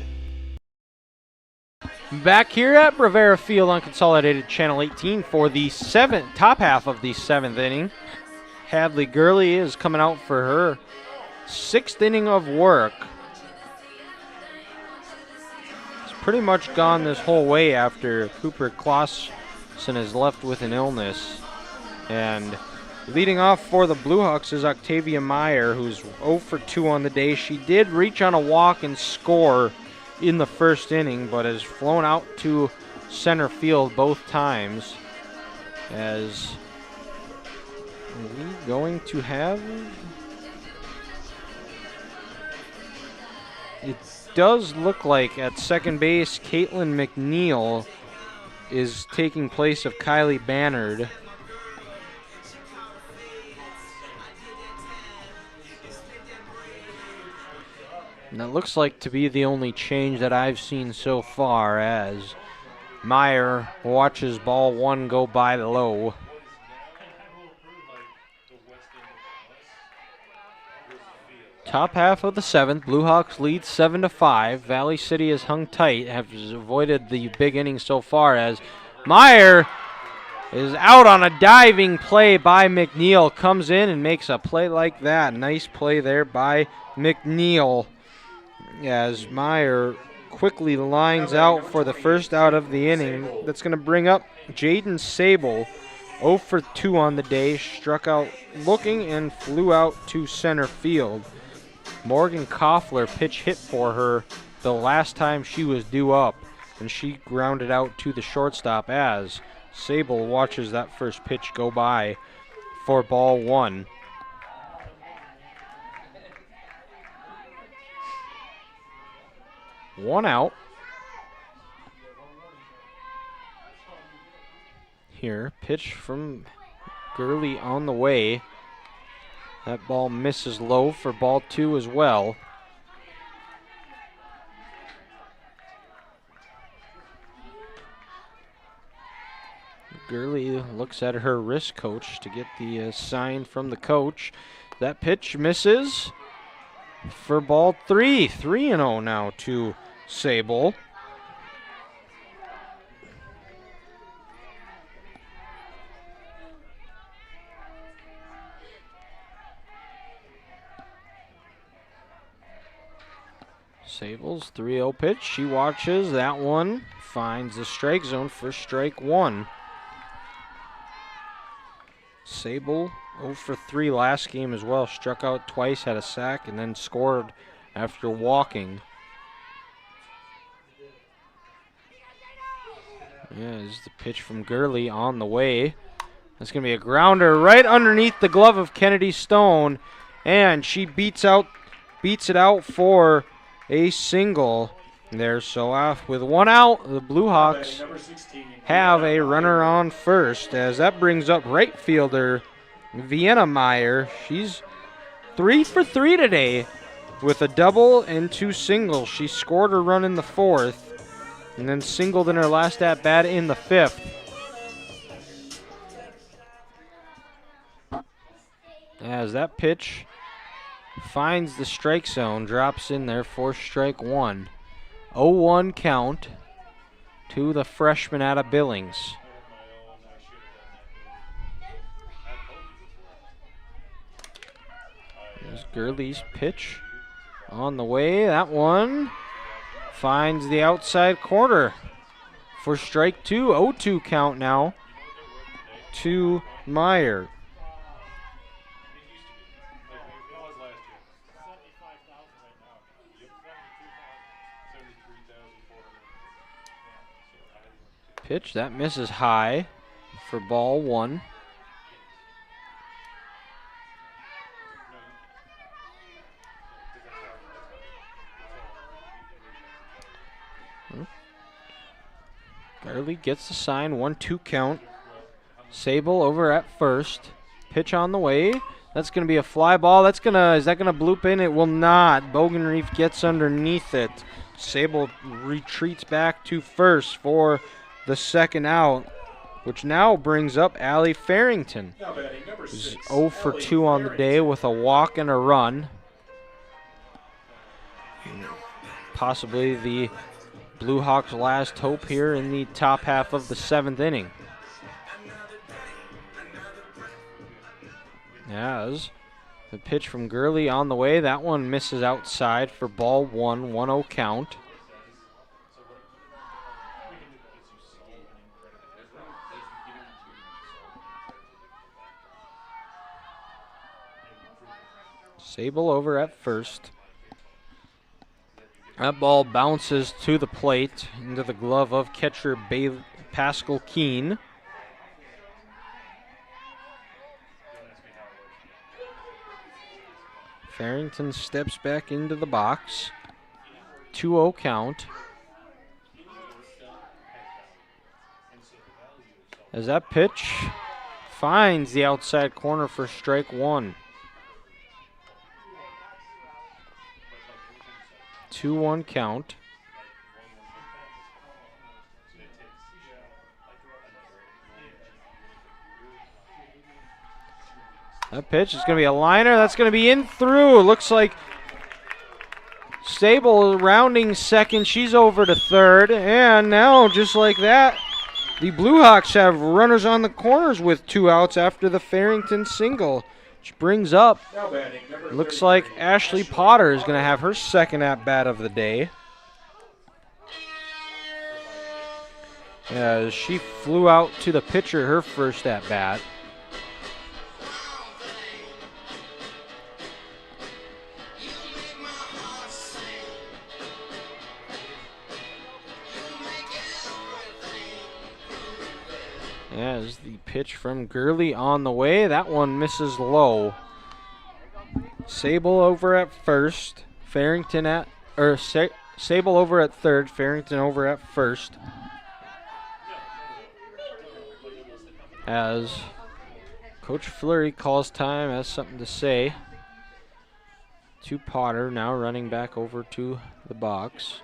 Back here at Rivera Field on Consolidated Channel 18 for the top half of the 7th inning. Hadley Gurley is coming out for her 6th inning of work. It's pretty much gone this whole way after Cooper Clausen is left with an illness. And leading off for the Blue Hawks is Octavia Meyer, who's 0 for 2 on the day. She did reach on a walk and score in the first inning, but has flown out to center field both times. As we going to have, it does look like at second base, Caitlin McNeil is taking place of Kylie Bannard. And that looks like to be the only change that I've seen so far, as Meyer watches ball 1 go by low. Top half of the 7th, Blue Hawks lead 7-5. Valley City has hung tight, have avoided the big inning so far, as Meyer is out on a diving play by McNeil. Comes in and makes a play like that. Nice play there by McNeil, as Meyer quickly lines out for the first out of the inning. That's going to bring up Jaden Sable. 0 for 2 on the day. Struck out looking and flew out to center field. Morgan Koffler pitch hit for her the last time she was due up, and she grounded out to the shortstop, as Sable watches that first pitch go by for ball 1. One out. Here, pitch from Gurley on the way. That ball misses low for ball 2 as well. Gurley looks at her wrist coach to get the sign from the coach. That pitch misses for ball 3. 3-0 now to Sable. Sable's 3-0 pitch. She watches that one. Finds the strike zone for strike 1. Sable 0 for 3 last game as well. Struck out twice, had a sack, and then scored after walking. Yeah, this is the pitch from Gurley on the way. That's going to be a grounder right underneath the glove of Kennedy Stone, and she beats it out for a single there. So off with 1 out, the Blue Hawks have a runner on first, as that brings up right fielder Vienna Meyer. She's 3 for 3 today with a double and 2 singles. She scored her run in the 4th and then singled in her last at-bat in the 5th. As that pitch finds the strike zone, drops in there for strike 1. 0-1 count to the freshman out of Billings. There's Gurley's pitch on the way. That one finds the outside corner for strike 2. 0-2 count now to Meyer. Pitch, that misses high for ball 1. Gurley gets the sign, 1-2 count. Sable over at first. Pitch on the way. That's going to be a fly ball. Is that going to bloop in? It will not. Bogenreef gets underneath it. Sable retreats back to first for the second out, which now brings up Allie Farrington. Who's 0 for 2 on the day with a walk and a run. Possibly the Blue Hawks' last hope here in the top half of the 7th inning. As the pitch from Gurley on the way, that one misses outside for ball 1, 1-0 count. Sable over at first. That ball bounces to the plate into the glove of catcher Pascal Keene. Farrington steps back into the box. 2-0 count. As that pitch finds the outside corner for strike one. 2-1 count. That pitch is going to be a liner. That's going to be in through. It looks like Sable rounding second. She's over to third. And now, just like that, the Blue Hawks have runners on the corners with 2 outs after the Farrington single, which brings up, looks like Ashley Potter is going to have her second at-bat of the day. As she flew out to the pitcher her first at-bat. As the pitch from Gurley on the way, that one misses low. Sable over at first, Farrington at, or Sable over at third, Farrington over at first. As Coach Fleury calls time, has something to say to Potter, now running back over to the box.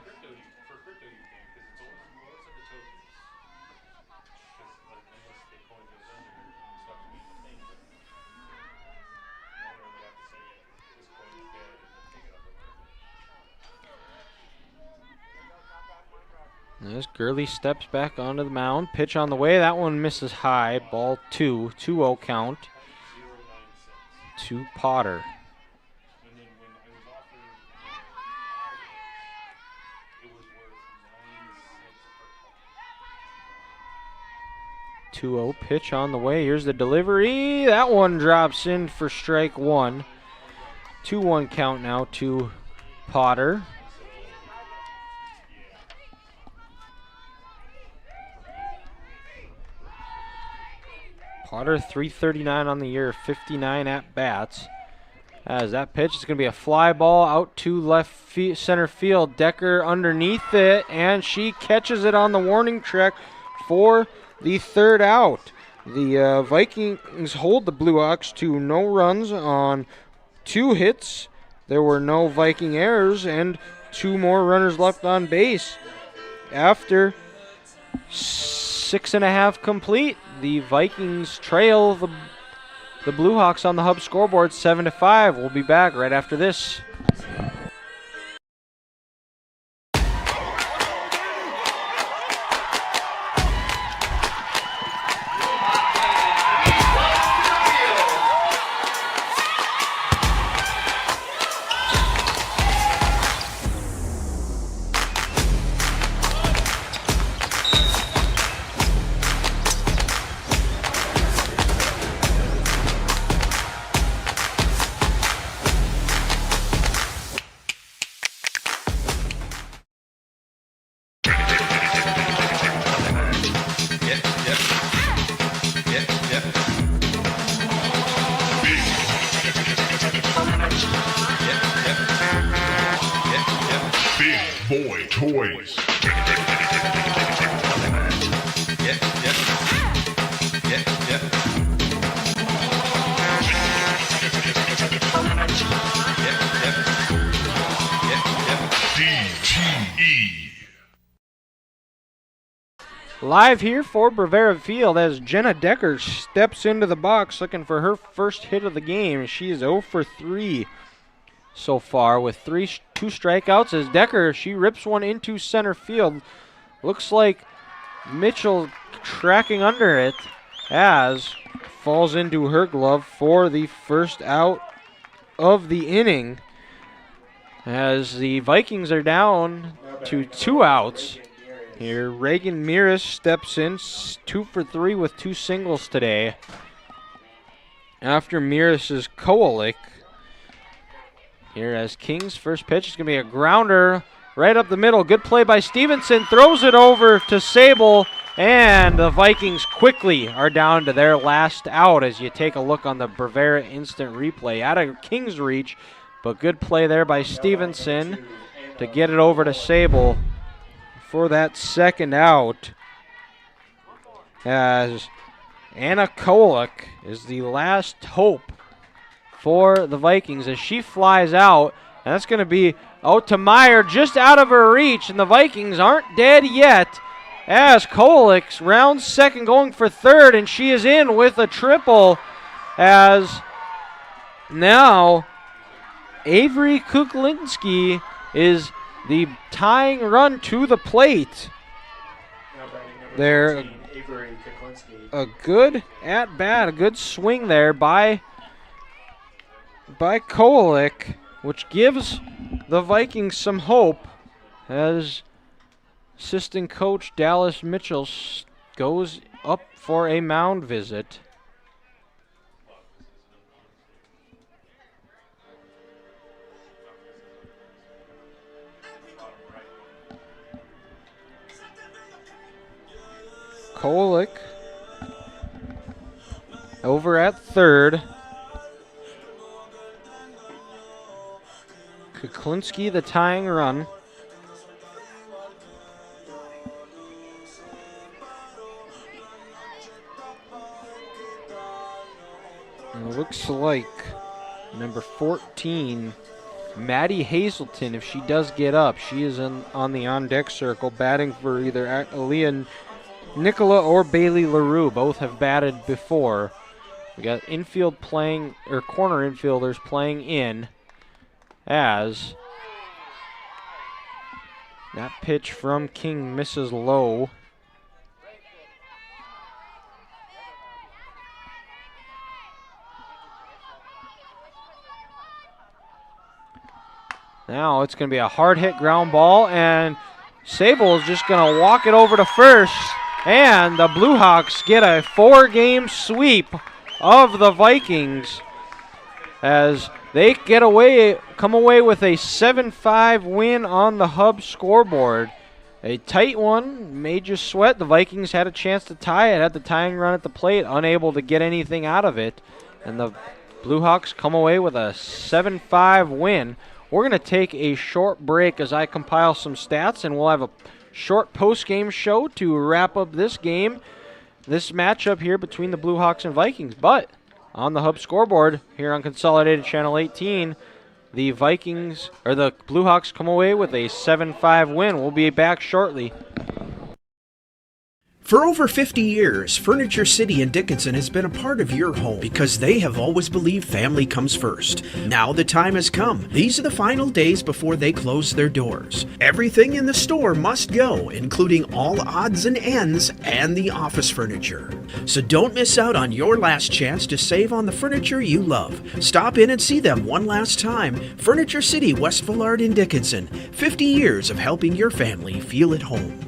As Gurley steps back onto the mound, pitch on the way, that one misses high, ball 2, 2-0 count to Potter. Pitch on the way, here's the delivery, that one drops in for strike one. 2-1 count now to Potter. Potter, 339 on the year, 59 at-bats. As that pitch is going to be a fly ball out to center field. Decker underneath it, and she catches it on the warning track for the third out. The Vikings hold the Blue Hawks to no runs on 2 hits. There were no Viking errors and 2 more runners left on base. After 6.5 complete, the Vikings trail the Blue Hawks on the Hub scoreboard 7-5. We'll be back right after this. Boy Toys. Live here for Brevera Field as Jenna Decker steps into the box looking for her first hit of the game. She is 0 for 3 so far with 2 strikeouts as Decker, she rips one into center field. Looks like Mitchell tracking under it as falls into her glove for the first out of the inning. As the Vikings are down to 2 outs. Here, Reagan Miras steps in, 2 for 3 with 2 singles today. After Miras' Kowalik. Here as King's first pitch is going to be a grounder right up the middle. Good play by Stevenson, throws it over to Sable, and the Vikings quickly are down to their last out as you take a look on the Brevera instant replay. Out of King's reach, But good play there by Stevenson to get it over to Sable for that second out, as Anna Kolick is the last hope for the Vikings as she flies out, and that's going to be out to Meyer, just out of her reach, and the Vikings aren't dead yet as Kolick rounds second, going for third, and she is in with a triple, as now Avery Kuklinski is the tying run to the plate. There, a good at bat, a good swing there by Kolick, which gives the Vikings some hope as assistant coach Dallas Mitchell goes up for a mound visit. Kolick over at third. Kuklinski the tying run. And it looks like number 14, Maddie Hazelton, if she does get up, she is on the on-deck circle, batting for either Aaliyah Nicola or Bailey LaRue. Both have batted before. We got infield playing, or corner infielders playing in, as that pitch from King misses low. Now it's going to be a hard hit ground ball, and Sable is just going to walk it over to first. And the Blue Hawks get a 4-game sweep of the Vikings as they come away with a 7-5 win on the Hub scoreboard. A tight one, made you sweat. The Vikings had a chance to tie it, had the tying run at the plate, unable to get anything out of it. And the Blue Hawks come away with a 7-5 win. We're going to take a short break as I compile some stats, and we'll have a short post-game show to wrap up this game, this matchup here between the Blue Hawks and Vikings. But on the Hub scoreboard here on Consolidated Channel 18, the Blue Hawks come away with a 7-5 win. We'll be back shortly. For over 50 years, Furniture City in Dickinson has been a part of your home because they have always believed family comes first. Now the time has come. These are the final days before they close their doors. Everything in the store must go, including all odds and ends and the office furniture. So don't miss out on your last chance to save on the furniture you love. Stop in and see them one last time. Furniture City, West Villard in Dickinson. 50 years of helping your family feel at home.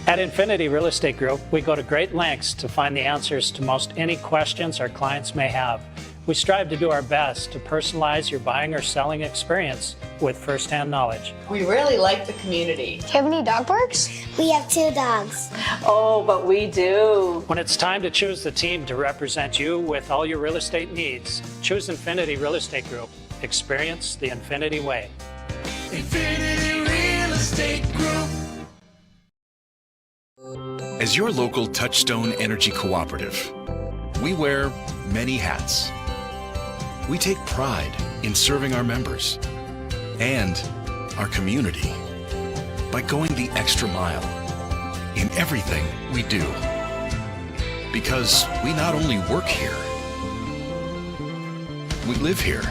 At Infinity Real Estate Group, we go to great lengths to find the answers to most any questions our clients may have. We strive to do our best to personalize your buying or selling experience with firsthand knowledge. We really like the community. Do you have any dog parks? We have 2 dogs. Oh, but we do. When it's time to choose the team to represent you with all your real estate needs, choose Infinity Real Estate Group. Experience the Infinity way. Infinity Real Estate Group. As your local Touchstone Energy Cooperative, we wear many hats. We take pride in serving our members and our community by going the extra mile in everything we do. Because we not only work here, we live here.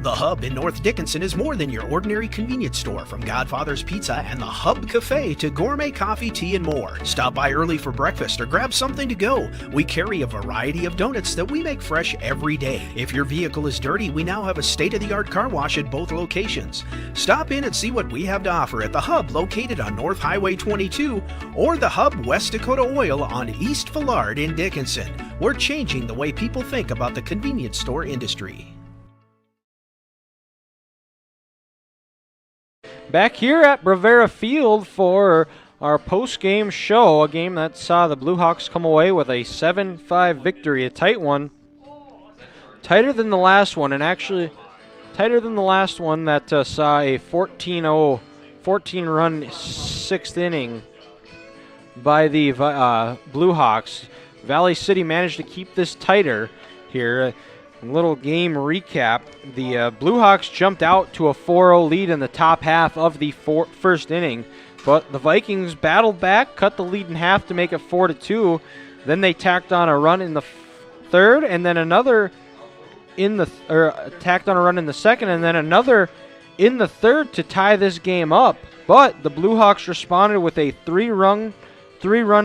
The Hub in North Dickinson is more than your ordinary convenience store. From Godfather's Pizza and the Hub Cafe to gourmet coffee, tea, and more. Stop by early for breakfast or grab something to go. We carry a variety of donuts that we make fresh every day. If your vehicle is dirty, we now have a state-of-the-art car wash at both locations. Stop in and see what we have to offer at the Hub located on North Highway 22 or the Hub West Dakota Oil on East Villard in Dickinson. We're changing the way people think about the convenience store industry. back here at Rivera Field for our post-game show, a game that saw the Blue Hawks come away with a 7-5 victory, a tight one. Tighter than the last one, and actually tighter than the last one that saw a 14-run 6th inning by the Blue Hawks. Valley City managed to keep this tighter here. A little game recap. The Blue Hawks jumped out to a 4-0 lead in the top half of the first inning, but the Vikings battled back, cut the lead in half to make it 4-2. Then they tacked on a run in the third, and then another tacked on a run in the second, and then another in the third to tie this game up. But the Blue Hawks responded with a three-run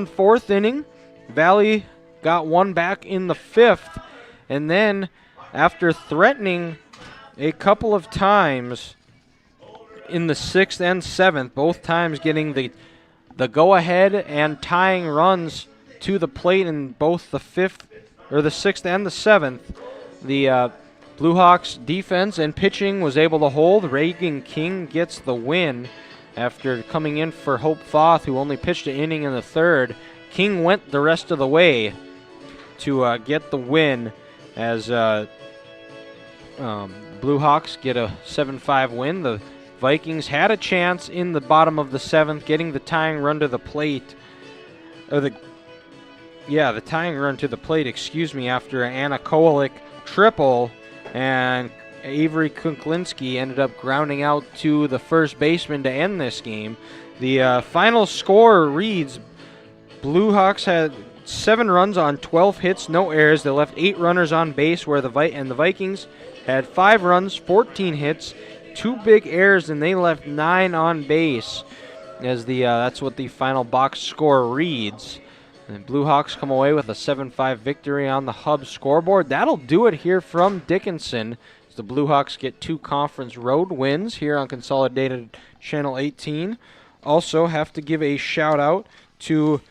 fourth inning. Valley got one back in the fifth, and then after threatening a couple of times in the 6th and 7th, both times getting the go-ahead and tying runs to the plate in both the 6th and the 7th, the Blue Hawks defense and pitching was able to hold. Reagan King gets the win after coming in for Hope Foth, who only pitched an inning in the third. King went the rest of the way to get the win as Blue Hawks get a 7-5 win. The Vikings had a chance in the bottom of the 7th, getting the tying run to the plate. The tying run to the plate, after Anna Kolik triple, and Avery Kuklinski ended up grounding out to the first baseman to end this game. The final score reads Blue Hawks had 7 runs on 12 hits, no errors. They left 8 runners on base, where the Vikings had 5 runs, 14 hits, 2 big errors, and they left 9 on base. As that's what the final box score reads. And Blue Hawks come away with a 7-5 victory on the Hub scoreboard. That'll do it here from Dickinson. As the Blue Hawks get 2 conference road wins here on Consolidated Channel 18. Also have to give a shout out to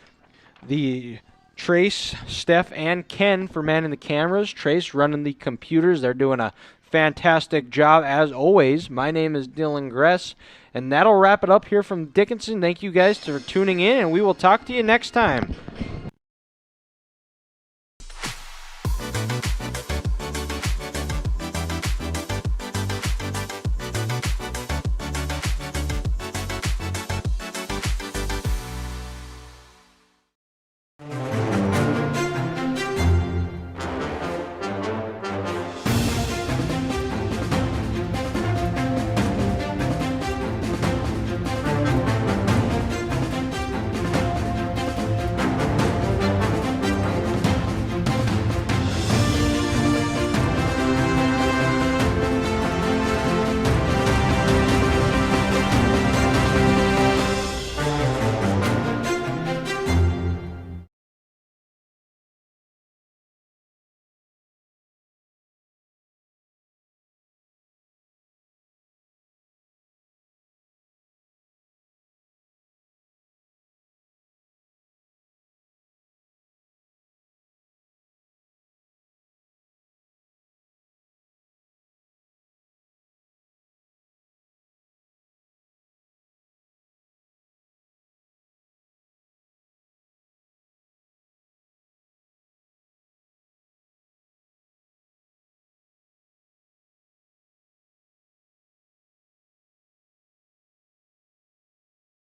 the Trace, Steph, and Ken for manning the cameras. Trace running the computers. They're doing a fantastic job as always. My name is Dylan Gress, and that'll wrap it up here from Dickinson. Thank you guys for tuning in, and we will talk to you next time.